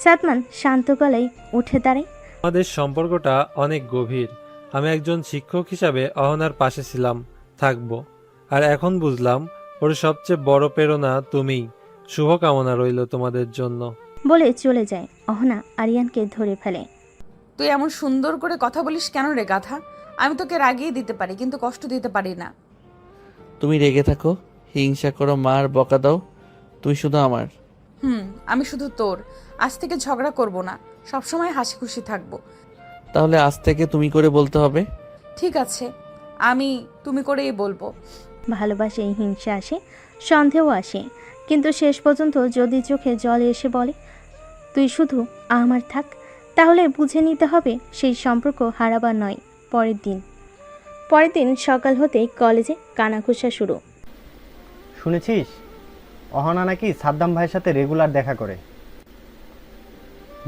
সাদমান শান্ত গলায় উঠে দাঁড়ায়। আমাদের সম্পর্কটা অনেক গভীর। আমি একজন শিক্ষক হিসাবে অহনার পাশে ছিলাম, থাকবো। আর এখন বুঝলাম ওর সবচেয়ে বড় প্রেরণা তুমিই। শুভকামনা রইল তোমাদের জন্য। বলে চলে যায়। অহনা আরিয়ানকে ধরে ফেলে। তুই এমন সুন্দর করে কথা বলিস কেন রে গাধা? আমি তোকে রাগিয়ে দিতে পারি কিন্তু কষ্ট দিতে পারি না। তুমি রেগে থাকো, হিংসা করো, মার বকা দাও, তুমি শুধু আমার। আমি শুধু তোর। আজ থেকে ঝগড়া করব না, সবসময় হাসি খুশি থাকবো। তাহলে আজ থেকে তুমি করে বলতে হবে। ঠিক আছে, আমি তুমি করেই বলবো। ভালোবাসে হিংসা আসে, সন্দেহ আসে, কিন্তু শেষ পর্যন্ত যদি চোখে জল এসে বলে তুই শুধু আমার থাক, তাহলে বুঝে নিতে হবে সেই সম্পর্ক হারাবার নয়। পরের দিন সকাল হতেই কলেজে কানাঘুষা শুরু। শুনেছিস অহনা নাকি সাদ্দাম ভাইয়ের সাথে রেগুলার দেখা করে?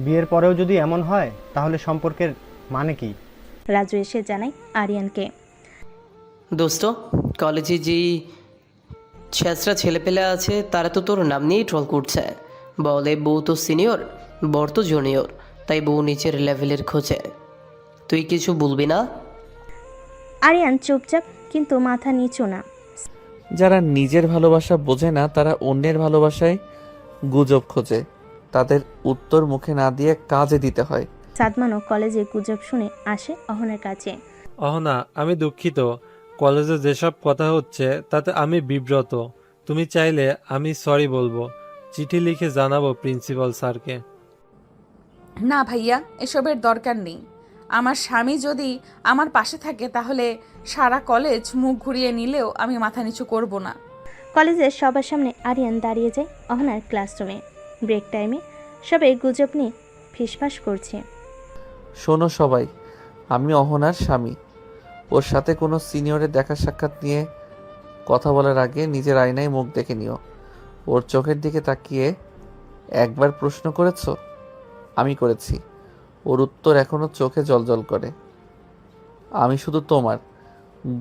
বিয়ের পরেও যদি এমন হয় তাহলে সম্পর্কের মানে কি? রাজু এসে জানায় আরিয়ানকে। দোস্ত, কলেজে যেই ছেঁচড়া ছেলেপেলে আছে তারা তো তোর নাম নিয়েই ট্রল করছে। বলে বউ তো সিনিয়র, বর তো জুনিয়র, তাই বউ নিচের লেভেলের খোঁজে। তুই কিছু বলবি না? আরিয়ান চুপচাপ, কিন্তু মাথা নিচু না। যারা নিজের ভালোবাসা বোঝে না তারা অন্যের ভালোবাসায় গুজব খোঁজে, তাদের উত্তর মুখে না দিয়ে কাজে দিতে হয়। সাদমানও কলেজে গুজব শুনে আসে অহনার কাছে। অহনা, আমি দুঃখিত। কলেজে যেসব কথা হচ্ছে তাতে আমি বিব্রত। তুমি চাইলে আমি সরি বলবো, চিঠি লিখে জানাবো প্রিন্সিপাল স্যারকে। না ভাইয়া, এসবের দরকার নেই। আমার স্বামী যদি আমার পাশে থাকে তাহলে সারা কলেজ মুখ ঘুরিয়ে নিলেও আমি মাথা নিচু করব না। কলেজের সবার সামনে আরিয়ান দাঁড়িয়ে যায় অহনার ক্লাসরুমে। ব্রেক টাইমে সবাই গুজব নিয়ে ফিসফাস করছে। শোনো সবাই, আমি অহনার স্বামী। ওর সাথে কোনো সিনিয়রের দেখা সাক্ষাৎ নিয়ে কথা বলার আগে নিজের আয়নায় মুখ দেখে নিও। ওর চোখের দিকে তাকিয়ে একবার প্রশ্ন করেছো? আমি করেছি। ওর উত্তর এখনো চোখে জলজল করে। আমি শুধু তোমার।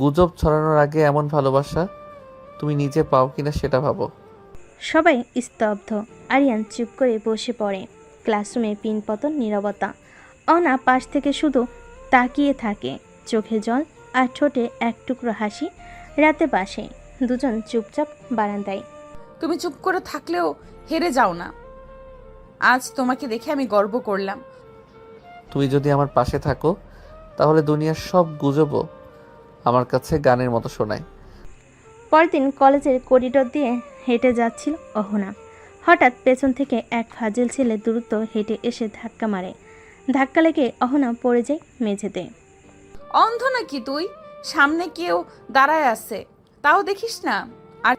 গুজব ছড়ানোর আগে এমন ভালোবাসা তুমি নিজে পাও কিনা সেটা ভাবো। সবাই স্তব্ধ। আরিয়ান চুপ করে বসে পড়ে। ক্লাসরুমে পিনপতন নীরবতা। অনা পাশ থেকে শুধু তাকিয়ে থাকে, চোখে জল আর ঠোঁটে এক টুকরো হাসি। রাতে বাসে দুজন চুপচাপ বারান্দায়। তুমি চুপ করে থাকলেও হেরে যাও না। আজ তোমাকে দেখে আমি গর্ব করলাম। তুমি যদি আমার পাশে থাকো তাহলে দুনিয়ার সব গুজবও আমার কাছে গানের মতো শোনায়। পরদিন কলেজের করিডোর দিয়ে হেঁটে যাচ্ছিল অহনা। হঠাৎ পেছন থেকে এক ফাজিল ছেলে দ্রুত হেঁটে এসে ধাক্কা মারে। ধাক্কা লেগে অহনা পড়ে যায় মেঝেতে। অন্ধ নাকি তুই? সামনে কেউ দাঁড়ায় আছে, তাও দেখিস না? আর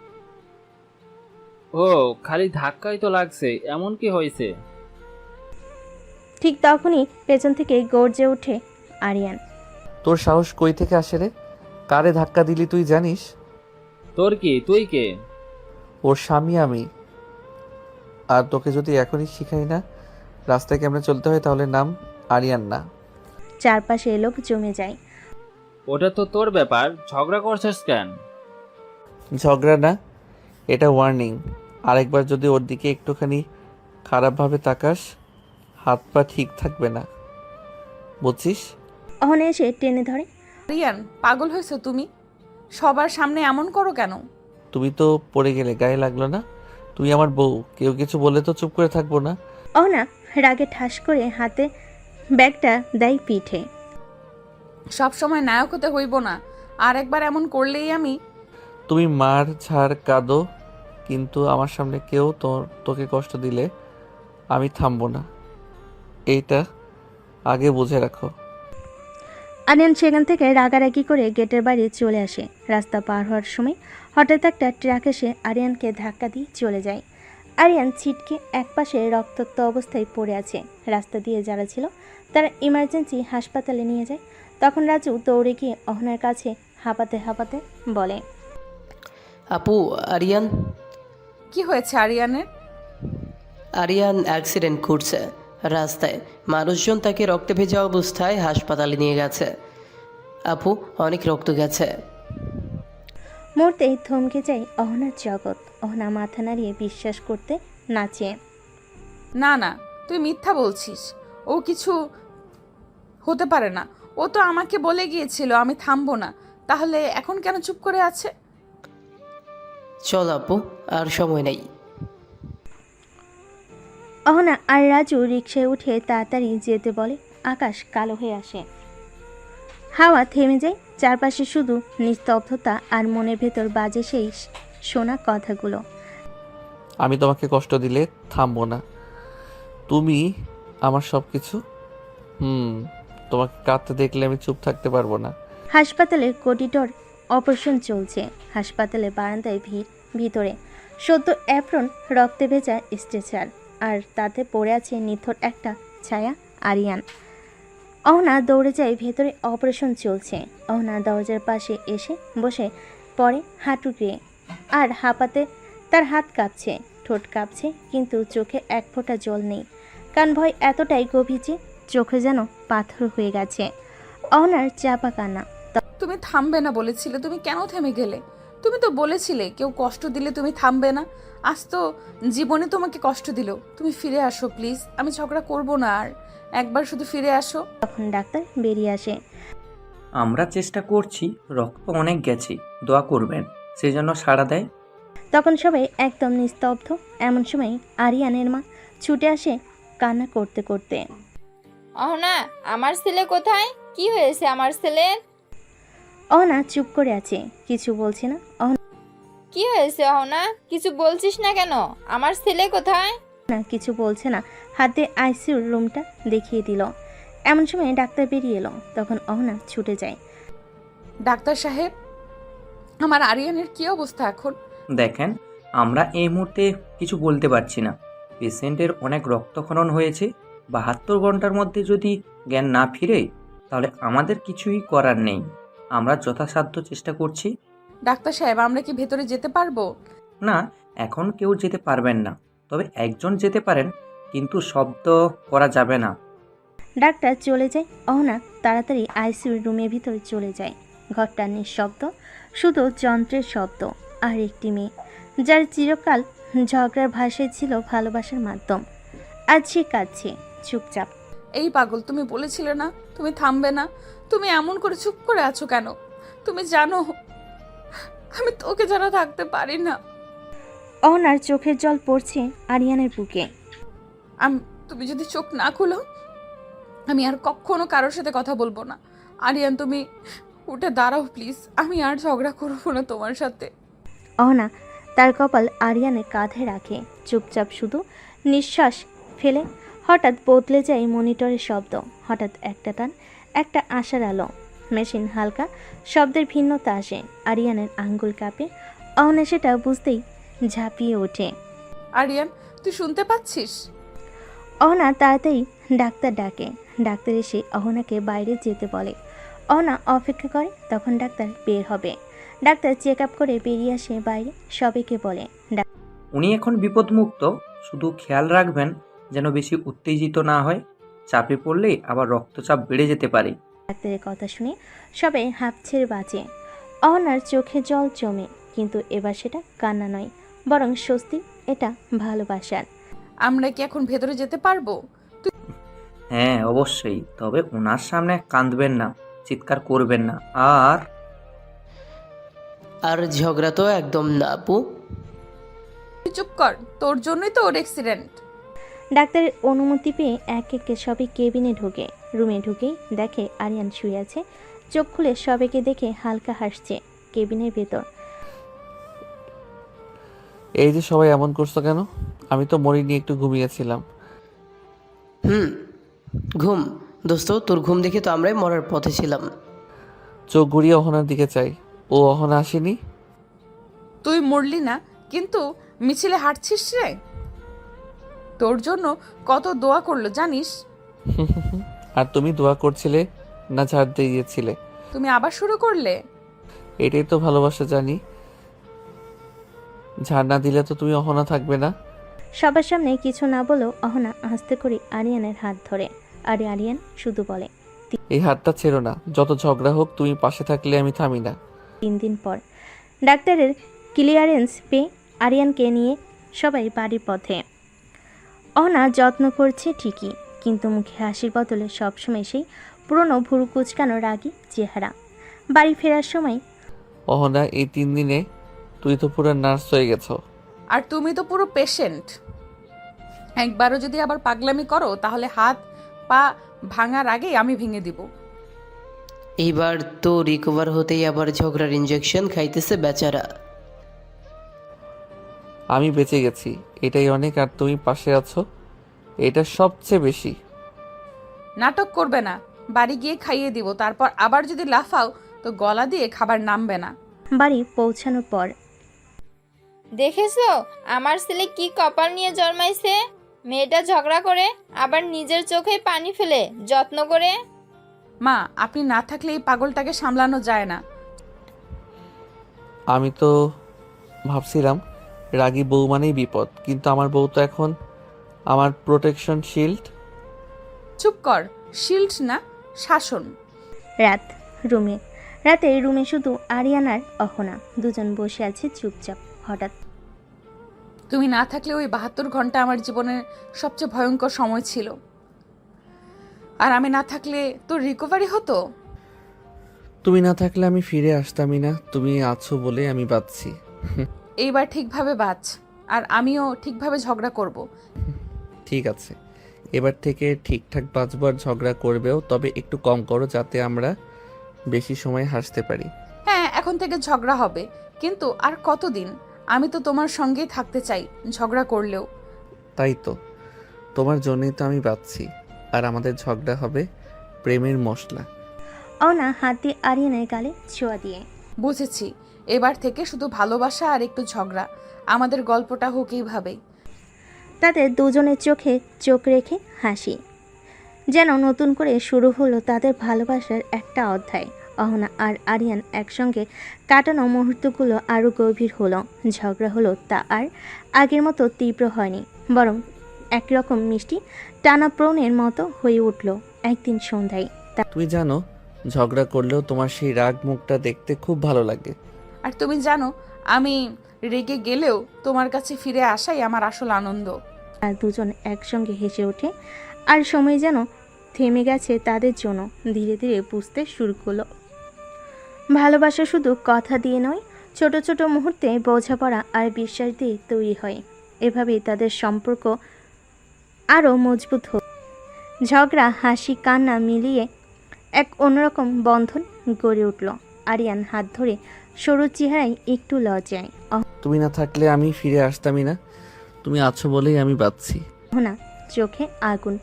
ও খালি ধাক্কাই তো লাগছে, এমন কি হয়েছে? ঠিক তখনই পেছন থেকে গর্জে ওঠে আরিয়ান। তোর সাহস কই থেকে আসে রে? কারে ধাক্কা দিলি তুই জানিস? তোর কি? তুই কে? ওর স্বামী আমি। আর তোকে যদি এখনই শিখাই না রাস্তায় কেমনে চলতে হয় তাহলে নাম আরিয়ান না। চারপাশে লোক জমে যায়। ওটা তো তোর ব্যাপার, ঝগড়া করছিস কেন? ঝগড়া না, এটা ওয়ার্নিং। আরেকবার যদি ওর দিকে একটুখানি খারাপভাবে তাকাস হাত পা ঠিক থাকবে না, বুঝছিস? অহনা এসে টেনে ধরে। আরিয়ান, পাগল হয়েছো তুমি? সবার সামনে এমন করো কেন? তুমি তো পড়ে গেলে, গায়ে লাগলো না? তুই আমার বউ, কেউ কিছু বললে তো চুপ করে থাকবো না। অহনা রাগে ঠাস করে হাতে ব্যাগটা দেয় পিঠে। সব সময় নায়ক হতে হইব না, আর একবার এমন করলেই আমি। তুমি মার ঝাড় কাঁদো, কিন্তু আমার সামনে কেউ তোকে কষ্ট দিলে আমি থামবো না, এইটা আগে বুঝে রাখো। আরিয়ান সেখান থেকে রাগারাগি করে গেটের বাইরে চলে আসে। রাস্তা পার হওয়ার সময় হঠাৎ একটা ট্রাক এসে আরিয়ানকে ধাক্কা দিয়ে চলে যায়। আরিয়ান ছিটকে একপাশে রক্তাক্ত অবস্থায় পড়ে আছে। রাস্তা দিয়ে যারা ছিল তারা ইমার্জেন্সি হাসপাতালে নিয়ে যায়। তখন রাজু দৌড়ে গিয়ে অহনার কাছে হাঁপাতে হাঁপাতে বলে, আপু, আরিয়ান। কি হয়েছে আরিয়ানের? আরিয়ান অ্যাক্সিডেন্ট করছে রাস্তায়। মানুষজন তাকে রক্তে ভেজা অবস্থায় হাসপাতালে নিয়ে গেছে। আপু, অনেক রক্ত গেছে। মুহূর্তেই থমকে যায় অহনার জগৎ। অহনা মাথা নাড়িয়ে বিশ্বাস করতে নাচে। না না, তুই মিথ্যা বলছিস। ও কিছু হতে পারে না। ও তো আমাকে বলে গিয়েছিল আমি থামবো না, তাহলে এখন কেন চুপ করে আছে? চল আপু, আর সময় নেই। অহনা আর রাজু রিকশায় উঠে তাড়াতাড়ি যেতে বলে। আকাশ কালো হয়ে আসে, হাওয়া থেমে যায়। চারপাশে শুধু নিস্তব্ধতা আর মনের ভেতর বাজে সেই শোনা কথাগুলো। আমি তোমাকে কষ্ট দিলে থামবো না, তুমি আমার সব কিছু। তোমাকে কাঁদতে দেখলে আমি চুপ থাকতে পারবো না। হাসপাতালের করিডোর অপারেশন চলছে। হাসপাতালে বারান্দায় ভিতরে সদ্য অ্যাপ্রন রক্তে ভেজা স্ট্রেচার, আর তাতে পড়ে আছে নিথর একটা ছায়া আরিয়ান। অহনা দৌড়ে যায়, ভেতরে অপারেশন চলছে। অহনা দরজার পাশে এসে বসে পড়ে হাঁটু গিয়ে, আর হাঁপাতে তার হাত কাঁপছে, ঠোঁট কাঁপছে, কিন্তু চোখে এক ফোঁটা জল নেই। কান ভয় এতটাই গভীর যে চোখে যেন পাথর হয়ে গেছে। অহনার চাপা কান্না। তুমি থামবে না বলেছিলে, তুমি কেন থেমে গেলে? তুমি তো বলেছিলে কেউ কষ্ট দিলে তুমি থামবে না। আজ তো জীবনে তোমাকে কষ্ট দিল। তুমি ফিরে আসো প্লিজ, আমি ঝগড়া করব না আর। একবার শুধু ফিরে আসো। তখন ডাক্তার বেরিয়ে আসে। আমরা চেষ্টা করছি, রক্ত অনেক গেছে, দোয়া করবেন, সেজন্য সাড়া দেয়। তখন সবাই একদম নিস্তব্ধ। এমন সময় আরিয়ানের মা ছুটে আসে কান্না করতে করতে। অহনা, আমার ছেলে কোথায়? কি হয়েছে আমার ছেলের? অহনা চুপ করে আছে, কিছু বলছে না। কি হয়েছে অহনা? কিছু বলছিস না কেন? আমার ছেলে কোথায়? না, কিছু বলছে না। হাতে আইসিইউর রুমটা দেখিয়ে দিল। এমন সময় ডাক্তার বেরিয়ে এলো। তখন অহনা ছুটে যায়। ডাক্তার সাহেব, আমার আরিয়ানের কি অবস্থা এখন? দেখেন, আমরা এই মুহূর্তে কিছু বলতে পারছি না। পেশেন্টের অনেক রক্তক্ষরণ হয়েছে। 72 ঘন্টার মধ্যে যদি জ্ঞান না ফিরে তাহলে আমাদের কিছুই করার নেই। আমরা যথাসাধ্য চেষ্টা করছি। ডাক্তার সাহেব, আমরা কি ভেতরে যেতে পারবো? না, এখন কেউ যেতে পারবেন না, তবে একজন যেতে পারেন, কিন্তু শব্দ করা যাবে না। ডাক্তার চলে যায়। অহনা তাড়াতাড়ি আইসিইউর রুমের ভিতরে চলে যায়। ঘরটা নিঃশব্দ, শুধু যন্ত্রের শব্দ। আর একটি মেয়ে, যার চিরকাল ঝগড়ার ভাষায় ছিল ভালোবাসার মাধ্যম, আজ সে কাঁদছে চুপচাপ। এই পাগল, তুমি বলেছিলে না তুমি থামবে না? তুমি এমন করে চুপ করে আছো কেন? তুমি জানো আমি তোকে ছাড়া থাকতে পারি না। অহনার চোখের জল পড়ছে আরিয়ানের বুকে। তুমি যদি চোখ না খুলো আমি আর কখনো কারোর সাথে কথা বলবো না। আরিয়ান, তুমি উঠে দাঁড়াও প্লিজ। আমি আর ঝগড়া করবো না তোমার সাথে। অহনা তার কপাল আরিয়ানের কাঁধে রাখে, চুপচাপ শুধু নিঃশ্বাস ফেলে। হঠাৎ বদলে যায় মনিটরের শব্দ। হঠাৎ একটা টান, একটা আশার আলো। মেশিন হালকা শব্দের ভিন্নতা আসে। আরিয়ানের আঙ্গুল কাঁপে। অহনা সেটা বুঝতেই ঝাঁপিয়ে ওঠে। আরিয়ান, তুই শুনতে পাচ্ছিস? অহনা তাড়াতাড়ি ডাক্তার ডাকে। ডাক্তার এসে অহনাকে বাইরে যেতে বলে। অহনা অপেক্ষা করে, তখন ডাক্তার বের হবে। ডাক্তার চেক আপ করে বেরিয়ে আসে বাইরে, সবাইকে বলে উনি এখন বিপদমুক্ত, শুধু খেয়াল রাখবেন যেন বেশি উত্তেজিত না হয়। চাপে পড়লেই আবার রক্তচাপ বেড়ে যেতে পারে। ডাক্তারের কথা শুনে সবাই হাঁপ ছেড়ে বাঁচে। অহনার চোখে জল জমে, কিন্তু এবার সেটা কান্না নয়, বরং স্বস্তি। এটা ভালোবাসার। আমরা কি এখন ভেতরে যেতে পারবো? হ্যাঁ অবশ্যই, তবে ওনার সামনে কাঁদবেন না, চিৎকার করবেন না। আর ঝগড়া তো একদম না আপু। তুই চুপ কর, তোর জন্যই তো ওর অ্যাক্সিডেন্ট। ডাক্তারের অনুমতি পেয়ে এক একে সবাই কেবিনে ঢুকে। রুমে ঢুকেই দেখে আরিয়ান শুয়ে আছে। চোখ খুলে সবাইকে দেখে হালকা হাসছে। কেবিনের ভেতর এই যে সবাই এমন করছো কেন? আমি তো মরিনি, একটু ঘুমিয়েছিলাম। ঘুম? দোস্ত, তোর ঘুম দেখে তো আমরাই মরার পথে ছিলাম। চোখ ঘুরিয়ে অহনার দিকে চাই। ও অহনা আসেনি? তুই মরলি না, কিন্তু মিছিলে হাঁটছিস রে। তোর জন্য কত দোয়া করলো জানিস? আর তুমি দোয়া করছিলে না ঝাড় দিয়েছিলে? তুমি আবার শুরু করলে। এটাই তো ভালোবাসা, জানি। ঝাড় না দিলে তো তুমি অহনা থাকবে না। সবার সামনে কিছু না বলেও অহনা আস্তে করে আরিয়ানের হাত ধরে। আর আরিয়ান শুধু বলে, এই হাতটা ছেড়ো না, যত ঝগড়া হোক তুমি পাশে থাকলে আমি থামি না। 3 দিন পর ডাক্তারের ক্লিয়ারেন্স পেয়ে আরিয়ানকে নিয়ে সবাই বাড়ির পথে। অহনা যত্ন করছে ঠিকই, কিন্তু মুখে হাসির বদলে সবসময় সেই পুরনো ভুরু কুচকানো রাগী চেহারা। বাড়ি ফেরার সময় অহনা, এই 3 দিনে তুই তো পুরো নার্স হয়ে গেছো। আর তুমি তো পুরো পেশেন্ট। একবারও যদি আবার পাগলামি করো তাহলে হাত পা ভাঙার আগেই আমি ভেঙে দিব। এইবার তো রিকভার হতেই আবার ঝগড়ার ইনজেকশন খাইতেছে বেচারা। আমি বেঁচে গেছি, এটাই অনেক। আর তুমি পাশে আছো, এটা সবচেয়ে বেশি। নাটক করবে না, বাড়ি গিয়ে খাইয়ে দিব। তারপর আবার যদি লাফাও তো গলা দিয়ে খাবার নামবে না। বাড়ি পৌঁছানোর পর দেখেছো আমার ছেলে কি কপাল নিয়ে জন্মাইছে? মেয়েটা ঝগড়া করে আবার নিজের চোখে পানি ফেলে যত্ন করে। মা, আপনি না থাকলে এই পাগলটাকে সামলানো যায় না। আমি তো ভাবছিলাম রাগী বউ মানেই বিপদ, কিন্তু আমার বউ তো এখন আমার প্রোটেকশন শিল্ড। চুপ কর, শিল্ড না, শাসন। রাতে রুমে শুধু আরিয়ান আর অহনা, দুজন বসে আছে চুপচাপ। হঠাৎ তুমি না থাকলে ওই 72 ঘন্টা আমার জীবনের সবচেয়ে ভয়ঙ্কর সময় ছিল। আর আমি না থাকলে তোর রিকভারি হতো। তুমি না থাকলে আমি ফিরে আসতামই না। তুমি আছো বলে আমি বাঁচছি। এইবার ঠিকভাবে বাঁচ, আর আমিও ঠিকভাবে ঝগড়া করব। ঠিক আছে, এবার থেকে ঠিকঠাক বাঁচবো। আর ঝগড়া করবেও, তবে একটু কম করো, যাতে আমরা বেশি সময় হাসতে পারি। হ্যাঁ, এখন থেকে ঝগড়া হবে, কিন্তু আর কতদিন? আমি তো তোমার সঙ্গেই থাকতে চাই, ঝগড়া করলেও। তাই তো, তোমার জন্যই তো আমি বাঁচছি। আর আমাদের ঝগড়া হবে প্রেমের মশলা। অহনা হাত দিয়ে আরিয়ানের গালে ছোঁয়া দিয়ে, বুঝেছি, এবার থেকে শুধু ভালোবাসা আর একটু ঝগড়া। আমাদের গল্পটা হোক এইভাবেই। তাদের দুজনের চোখে চোখ রেখে হাসি, যেন নতুন করে শুরু হলো তাদের ভালোবাসার একটা অধ্যায়। অহনা আর আরিয়ান একসঙ্গে কাটানো মুহূর্তগুলো আরও গভীর হলো। ঝগড়া হলো তা আর আগের মতো তীব্র হয়নি, বরং একরকম মিষ্টি টানাপ্রণের মতো হয়ে উঠল। একদিন সন্ধ্যায় তুমি জানো, ঝগড়া করলেও তোমার সেই রাগ মুখটা দেখতে খুব ভালো লাগে। আর তুমি জানো, আমি রেগে গেলেও তোমার কাছে ফিরে আসাই আমার আসল আনন্দ। আর দুজন একসঙ্গে হেসে ওঠে, আর সময় যেন থেমে গেছে তাদের জন্য। ধীরে ধীরে বুঝতে শুরু করলো ভালোবাসা শুধু কথা দিয়ে নয়, ছোট ছোট মুহূর্তে বোঝাপড়া আর বিশ্বাস দিয়ে তৈরি হয়। এভাবেই তাদের সম্পর্ক আরও মজবুত হয়। ঝগড়া, হাসি, কান্না মিলিয়ে এক অন্যরকম বন্ধন গড়ে উঠল। আরিয়ান হাত ধরে সরু চেহারায় একটু লজ্জায়। তুমি না থাকলে আমি ফিরে আসতামই না। তুমি আছো বলেই আমি বাঁচছি। অহনা চোখে আগুন,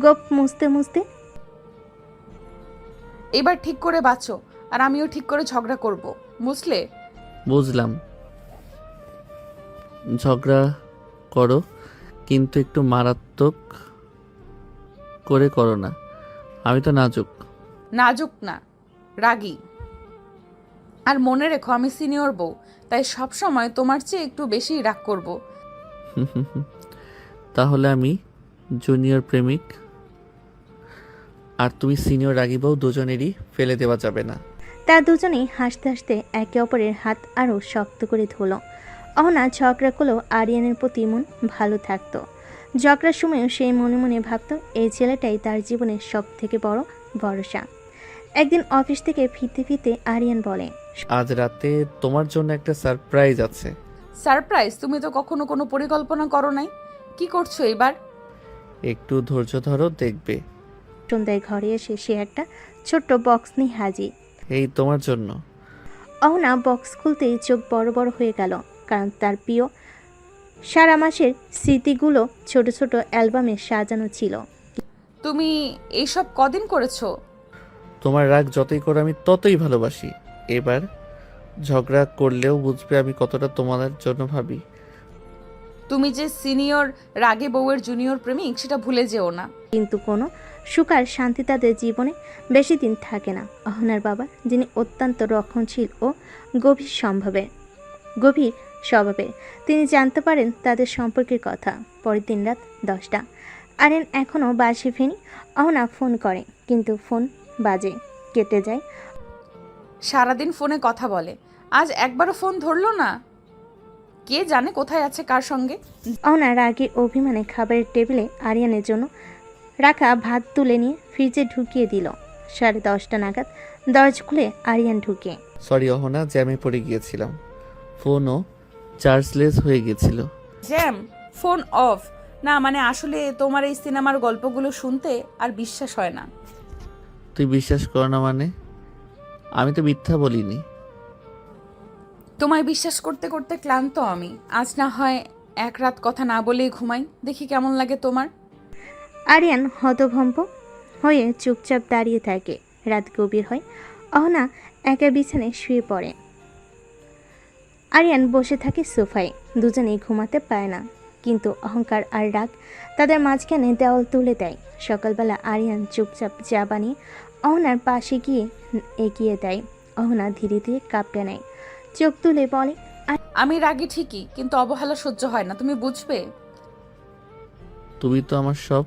গোপ মুছতে মুছতে এবার ঠিক করে বাঁচো, আর আমিও ঠিক করে ঝগড়া করব, বুঝলে? বুঝলাম। ঝগড়া করো, কিন্তু একটু মারাত্মক করে করো না। আমি তো নাজুক। নাজুক না, রাগী। আর মনে রেখো আমি সিনিয়র বউ, তাই সব সময় তোমার চেয়ে একটু বেশি রাগ করব। তাহলে আমি জুনিয়র প্রেমিক আর তুমি সিনিয়র রাগী বউ, দুজনেরই ফেলে দেওয়া যাবে না। তারা দুজনেই হাসতে হাসতে একে অপরের হাত আরও শক্ত করে ধরল। অহনা ঝগড়া করলেও আরিয়ানের প্রতি মন ভালো থাকতো। ঝগড়ার সময়ও সেই মনে মনে ভাবত এই ছেলেটাই তার জীবনের সব থেকে বড় ভরসা। একদিন অফিস থেকে ফিরতে ফিরতে আরিয়ান বলে, আজ রাতে তোমার জন্য একটা সারপ্রাইজ আছে। সারপ্রাইজ? তুমি তো কখনো কোনো পরিকল্পনা করো নাই, কি করছো এবার? একটু ধৈর্য ধরো, দেখবে। সন্ধ্যায় ঘরে এসে সে একটা ছোট্ট বক্স নিয়ে হাজির। এই তোমার জন্য। অহনা বক্স খুলতেই চোখ বড় বড় হয়ে গেল, কারণ তার প্রিয় সারা মাসের স্মৃতিগুলো ছোট ছোট অ্যালবামে সাজানো ছিল। তুমি এইসব কদিন করেছো? তোমার রাগ যতই করো আমি ততই ভালোবাসি। এবার ঝগড়া করলেও বুঝবে আমি কতটা তোমার জন্য ভাবি। তুমি যে সিনিয়র রাগে বউয়ের জুনিয়র প্রেমিক সেটা ভুলে যেও না। কিন্তু কোনো সুখ আর শান্তি তাদের জীবনে বেশি দিন থাকে না। অহনার বাবা, যিনি অত্যন্ত রক্ষণশীল ও গভীর স্বভাবের, তিনি জানতে পারেন তাদের সম্পর্কের কথা পরের দিন রাত 10টা। আরিয়ান এখনও বাসে ফেনি। অহনা ফোন করে, কিন্তু ফোন বাজে, কেটে যায়। সারাদিন ফোনে কথা বলে, আজ একবারও ফোন ধরলো না। কে জানে কোথায় আছে, কার সঙ্গে। অহনা রাগে অভিমানে খাবারের টেবিলে আরিয়ানের জন্য রাখা ভাত তুলে নিয়ে ফ্রিজে ঢুকিয়ে দিল। 10:30 নাগাদ দরজা খুলে আরিয়ান ঢুকে। সরি অহনা, জ্যামে পড়ে গিয়েছিলাম। ফোনও চার্জলেস হয়ে গেছিল। জ্যাম? Phone off? না মানে আসলে তোমার এই সিনেমার গল্পগুলো শুনতে আর বিশ্বাস হয় না। তুই বিশ্বাস কর না মানে? আমি তো মিথ্যা বলিনি। তোমায় বিশ্বাস করতে করতে ক্লান্ত আমি। আজ না হয় এক রাত কথা না বলেই ঘুমাই, দেখি কেমন লাগে তোমার। আরিয়ান হতভম্ব হয়ে চুপচাপ দাঁড়িয়ে থাকে। রাত গভীর হয়। অহনা একা বিছানায় শুয়ে পড়ে। আরিয়ান বসে থাকে সোফায়। দুজনেই ঘুমাতে পায় না, কিন্তু অহংকার আর রাগ তাদের মাঝখানে দেওয়াল তুলে দেয়। সকালবেলা আরিয়ান চুপচাপ চা বানিয়ে অহনার পাশে গিয়ে এগিয়ে দেয়। অহনা ধীরে ধীরে কাঁপতে নেয়, চোখ তুলে বলে, আমি রাগী ঠিকই, কিন্তু অবহেলা সহ্য হয় না, তুমি বুঝবে। তুমি তো আমার সব,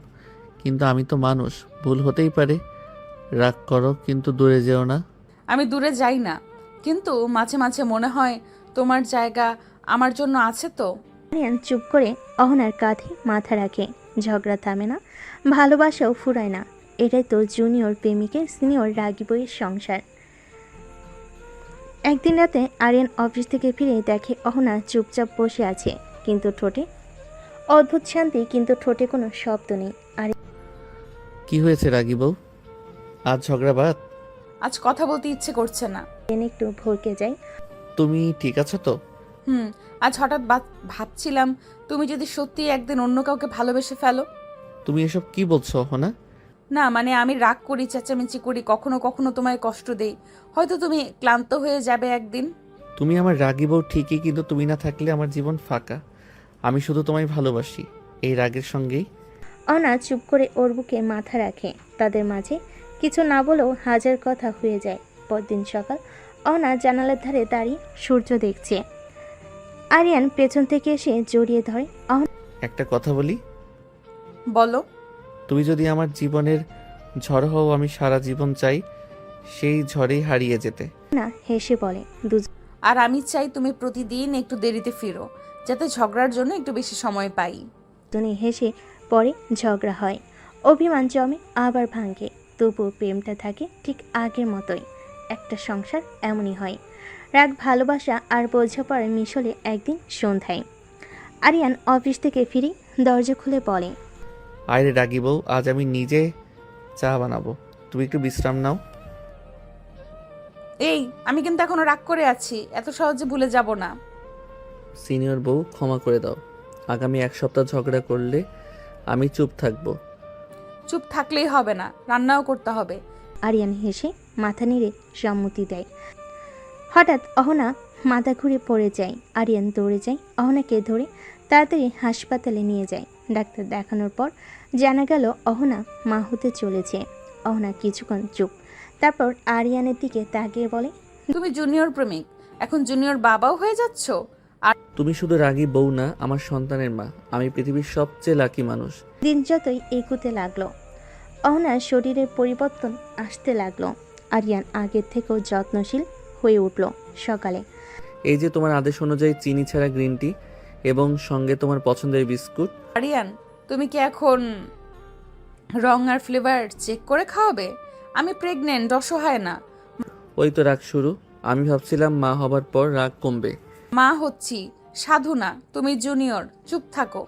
কিন্তু আমি তো মানুষ, ভুল হতেই পারে। রাগ করো, কিন্তু দূরে যেও না। আমি দূরে যাই না, কিন্তু মাঝে মাঝে মনে হয় তোমার জায়গা আমার জন্য আছে তো। আরিয়ান চুপ করে অহনার কাঁধে মাথা রাখে। ঝগড়া থামে না, ভালোবাসাও ফুরায় না। এটাই তো জুনিয়র প্রেমিকের সিনিয়র রাগী বইয়ের সংসার। একদিন রাতে আরিয়ান অফিস থেকে ফিরে দেখে অহনা চুপচাপ বসে আছে, কিন্তু ঠোঁটে অদ্ভুত শান্তি, কিন্তু ঠোঁটে কোনো শব্দ নেই। কি হয়েছে রাগী বউ? আজ ঝগড়া বাদ? আজ কথা বলতে ইচ্ছে করছে না। একটু ভরকে যাই। তুমি ঠিক আছো তো? আজ হঠাৎ ভাবছিলাম তুমি যদি সত্যি একদিন অন্য কাউকে ভালোবেসে ফেলো। তুমি এসব কি বলছো অহনা? না মানে আমি রাগ করি, চেঁচামেচি করি, কখনো কখনো তোমায় কষ্ট দেই, হয়তো তুমি ক্লান্ত হয়ে যাবে একদিন। তুমি আমার রাগী বউ ঠিকই, কিন্তু তুমি না থাকলে আমার জীবন ফাঁকা। আমি শুধু তোমায় ভালোবাসি, এই রাগের সঙ্গেই। অহনা চুপ করে ওর বুকে মাথা রাখে। তাদের মাঝে কিছু না বলেও হাজার কথা হয়ে যায়। পরদিন সকাল, অহনা জানালার ধারে দাঁড়িয়ে সূর্য দেখছে। আরিয়ান পেছন থেকে এসে জড়িয়ে ধরে। একটা কথা বলি? বলো। তুমি যদি আমার জীবনের ঝড় হও, আমি সারা জীবন চাই সেই ঝড়েই হারিয়ে যেতে। না হেসে বলে, আর আমি চাই তুমি প্রতিদিন একটু দেরিতে ফিরো, যাতে ঝগড়ার জন্য একটু বেশি সময় পাই। দুজনে হেসে পরে ঝগড়া হয়, অভিমান জমে, আবার ভাঙে, তবুও প্রেমটা থাকে ঠিক আগের মতোই। একটা সংসার এমনই হয়। রাগ, ভালোবাসা আর বোঝাপড়ার মিশলে একদিন সন্ধ্যায় আরিয়ান অফিস থেকে ফিরে দরজা খুলে বলে, আরে রাগি বউ, আজ আমি নিজে চা বানাবো, তুমি একটু বিশ্রাম নাও। এই, আমি কিন্তু এখনো রাগ করে আছি, এত সহজে ভুলে যাব না। সিনিয়র বউ, ক্ষমা করে দাও। আগামী 1 সপ্তাহ ঝগড়া করলে আমি চুপ থাকবো। চুপ থাকলেই হবে না, রান্নাও করতে হবে। আরিয়ান হেসে মাথা নেড়ে সম্মতি দেয়। হঠাৎ অহনা মাথা ঘুরে পড়ে যায়। আরিয়ান দৌড়ে যায়, অহনাকে ধরে তাড়াতাড়ি হাসপাতালে নিয়ে যায়। ডাক্তার দেখানোর পর জানা গেল অহনা মা হতে চলেছে। অহনা কিছুক্ষণ চুপ, তারপর আরিয়ানের দিকে তাকিয়ে বলে, তুমি জুনিয়র প্রেমিক, এখন জুনিয়র বাবাও হয়ে যাচ্ছ। আর তুমি শুধু রাগী বউ না, আমার সন্তানের মা। আমি পৃথিবীর সবচেয়ে লাকি মানুষ। দিন যতই এগুতে লাগলো, অহনার শরীরের পরিবর্তন আসতে লাগলো। আরিয়ান আগের থেকেও যত্নশীল হয়ে উঠল। সকালে এই যে তোমার আদেশ অনুযায়ী চিনি ছাড়া গ্রিন টি এবং সঙ্গে তোমার পছন্দের বিস্কুট। আরিয়ান, তুমি কি এখন রং আর ফ্লেভার চেক করে খাওয়াবে? আমি প্রেগনেন্ট, অসহায় না। ওই তো রাগ শুরু। আমি ভাবছিলাম মা হবার পর রাগ কমবে। মা হচ্ছি, সাধু না। তুমি জুনিয়র, চুপ থাকো।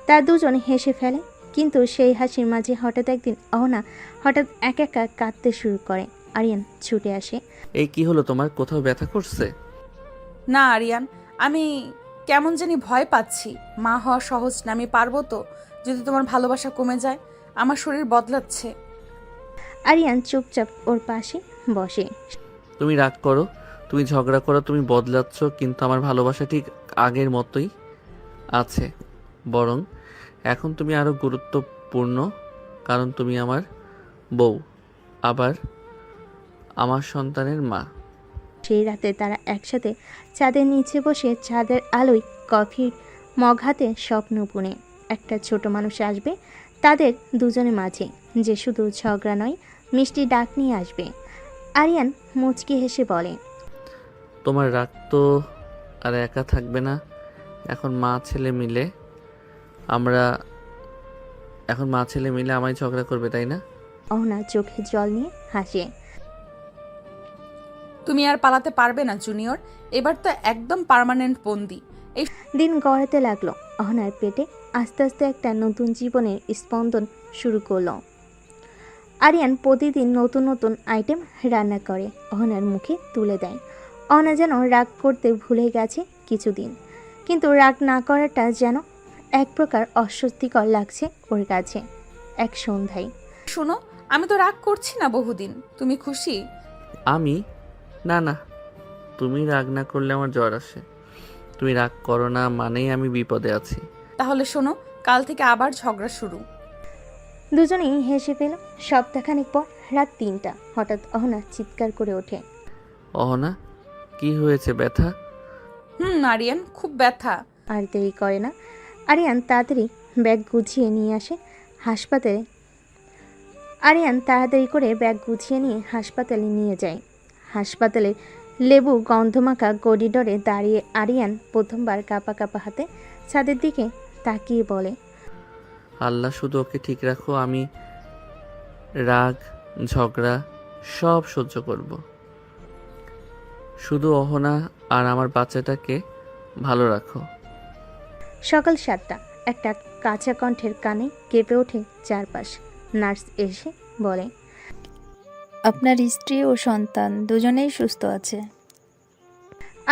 তার দুজন হেসে ফেলে, কিন্তু সেই হাসির মাঝে হঠাৎ একদিন অহনা হঠাৎ একা একা কাঁদতে শুরু করে। আরিয়ান ছুটে আসে। এই কি হলো তোমার? কোথাও ব্যথা করছে? না আরিয়ান, আমি কেমন জানি ভয় পাচ্ছি। মা হওয়া সহজ না, আমি পারবো তো? যদি তোমার ভালোবাসা কমে যায়, আমার শরীর বদলাচ্ছে। আরিয়ান চুপচাপ ওর পাশে বসে। তুমি রাগ করো, তুমি ঝগড়া করো, তুমি বদলাচ্ছ, কিন্তু আমার ভালোবাসা ঠিক আগের মতোই আছে। বরং এখন তুমি আরো গুরুত্বপূর্ণ, কারণ তুমি আমার বউ, আবার আমার সন্তানের মা। সেই রাতে তারা একসাথে চাঁদের নিচে বসে চাঁদের আলোয় কফির মগ হাতে স্বপ্ন বুনে একটা ছোট মানুষ আসবে তাদের দুজনের মাঝে, যে শুধু ঝগড়া নয়, মিষ্টি ডাক নিয়ে আসবে। আরিয়ান মুচকি হেসে বলে, তোমার রাগ তো আর একা থাকবে না। এখন মা ছেলে মিলে আমায় ঝগড়া করবে, তাই না? অহনা চোখে জল নিয়ে হাসে। তুমি আর পালাতে পারবে না জুনিয়র, এবার তো একদম পার্মানেন্ট বন্দি। এই দিন গড়াতে লাগলো। অহনার পেটে আস্তে আস্তে একটা নতুন জীবনের স্পন্দন শুরু করলো। আরিয়ান প্রতিদিন নতুন নতুন আইটেম রান্না করে অহনার মুখে তুলে দেয়। অহনা যেন রাগ করতে ভুলে গেছে কিছুদিন, কিন্তু রাগ না করাটা যেন এক প্রকার অস্বস্তিকর লাগছে ওর কাছে। এক সন্ধ্যায়, শোনো, আমি তো রাগ করছি না বহুদিন। তুমি খুশি? আমি না, তুমি রাগ না করলে আমার জ্বর আসে। তুমি রাগ করো না মানেই আমি বিপদে আছি। তাহলে শোনো, কাল থেকে আবার ঝগড়া শুরু। দুজনেই হেসে পেল। সপ্তাহখানেক পর রাত 3টা হঠাৎ অহনা চিৎকার করে ওঠে। অহনা, কি হয়েছে? ব্যথা? আরিয়ান, খুব ব্যথা। আর দেরি করে না, আরিয়ান তাড়াতাড়ি ব্যাগ গুছিয়ে নিয়ে আসে হাসপাতালে। নিয়ে হাসপাতালে নিয়ে যায়। হাসপাতালে লেবু গন্ধমাখা করিডোরে দাঁড়িয়ে আরিয়ান প্রথমবার কাঁপা কাঁপা হাতে ছাদের দিকে তাকিয়ে বলে, আল্লাহ শুধু ওকে ঠিক রাখো। আমি রাগ, ঝগড়া সব সহ্য করব। শুধু অহনা আর আমার বাচ্চাটাকে ভালো রাখো। সকাল 7টা, একটা কাঁচা কণ্ঠের কানে কেঁপে ওঠে চারপাশ। নার্স এসে বলে, আপনার স্ত্রী ও সন্তান দুজনেই সুস্থ আছে।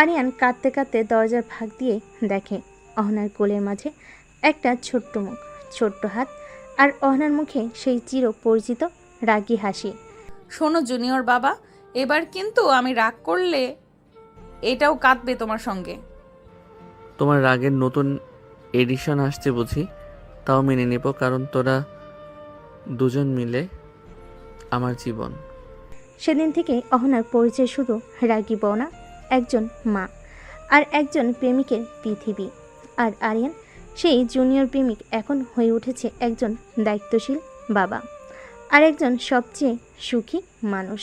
আরিয়ান কাঁদতে কাঁদতে দরজার ফাঁক দিয়ে দেখে অহনার কোলের মাঝে একটা ছোট্ট মুখ, ছোট্ট হাত, আর অহনার মুখে সেই চির পরিচিত রাগী হাসি। শোনো জুনিয়র বাবা, এবার কিন্তু আমি রাগ করলে এটাও কাঁদবে তোমার সঙ্গে। তোমার রাগের নতুন এডিশন আসছে বুঝি? তাও মেনে নেব, কারণ তোরা দুজন মিলে আমার জীবন। সেদিন থেকে অহনার পরিচয় শুধু রাগী বউ না, একজন মা আর একজন প্রেমিকের পৃথিবী। আর আরিয়ান সেই জুনিয়র প্রেমিক এখন হয়ে উঠেছে একজন দায়িত্বশীল বাবা আর একজন সবচেয়ে সুখী মানুষ।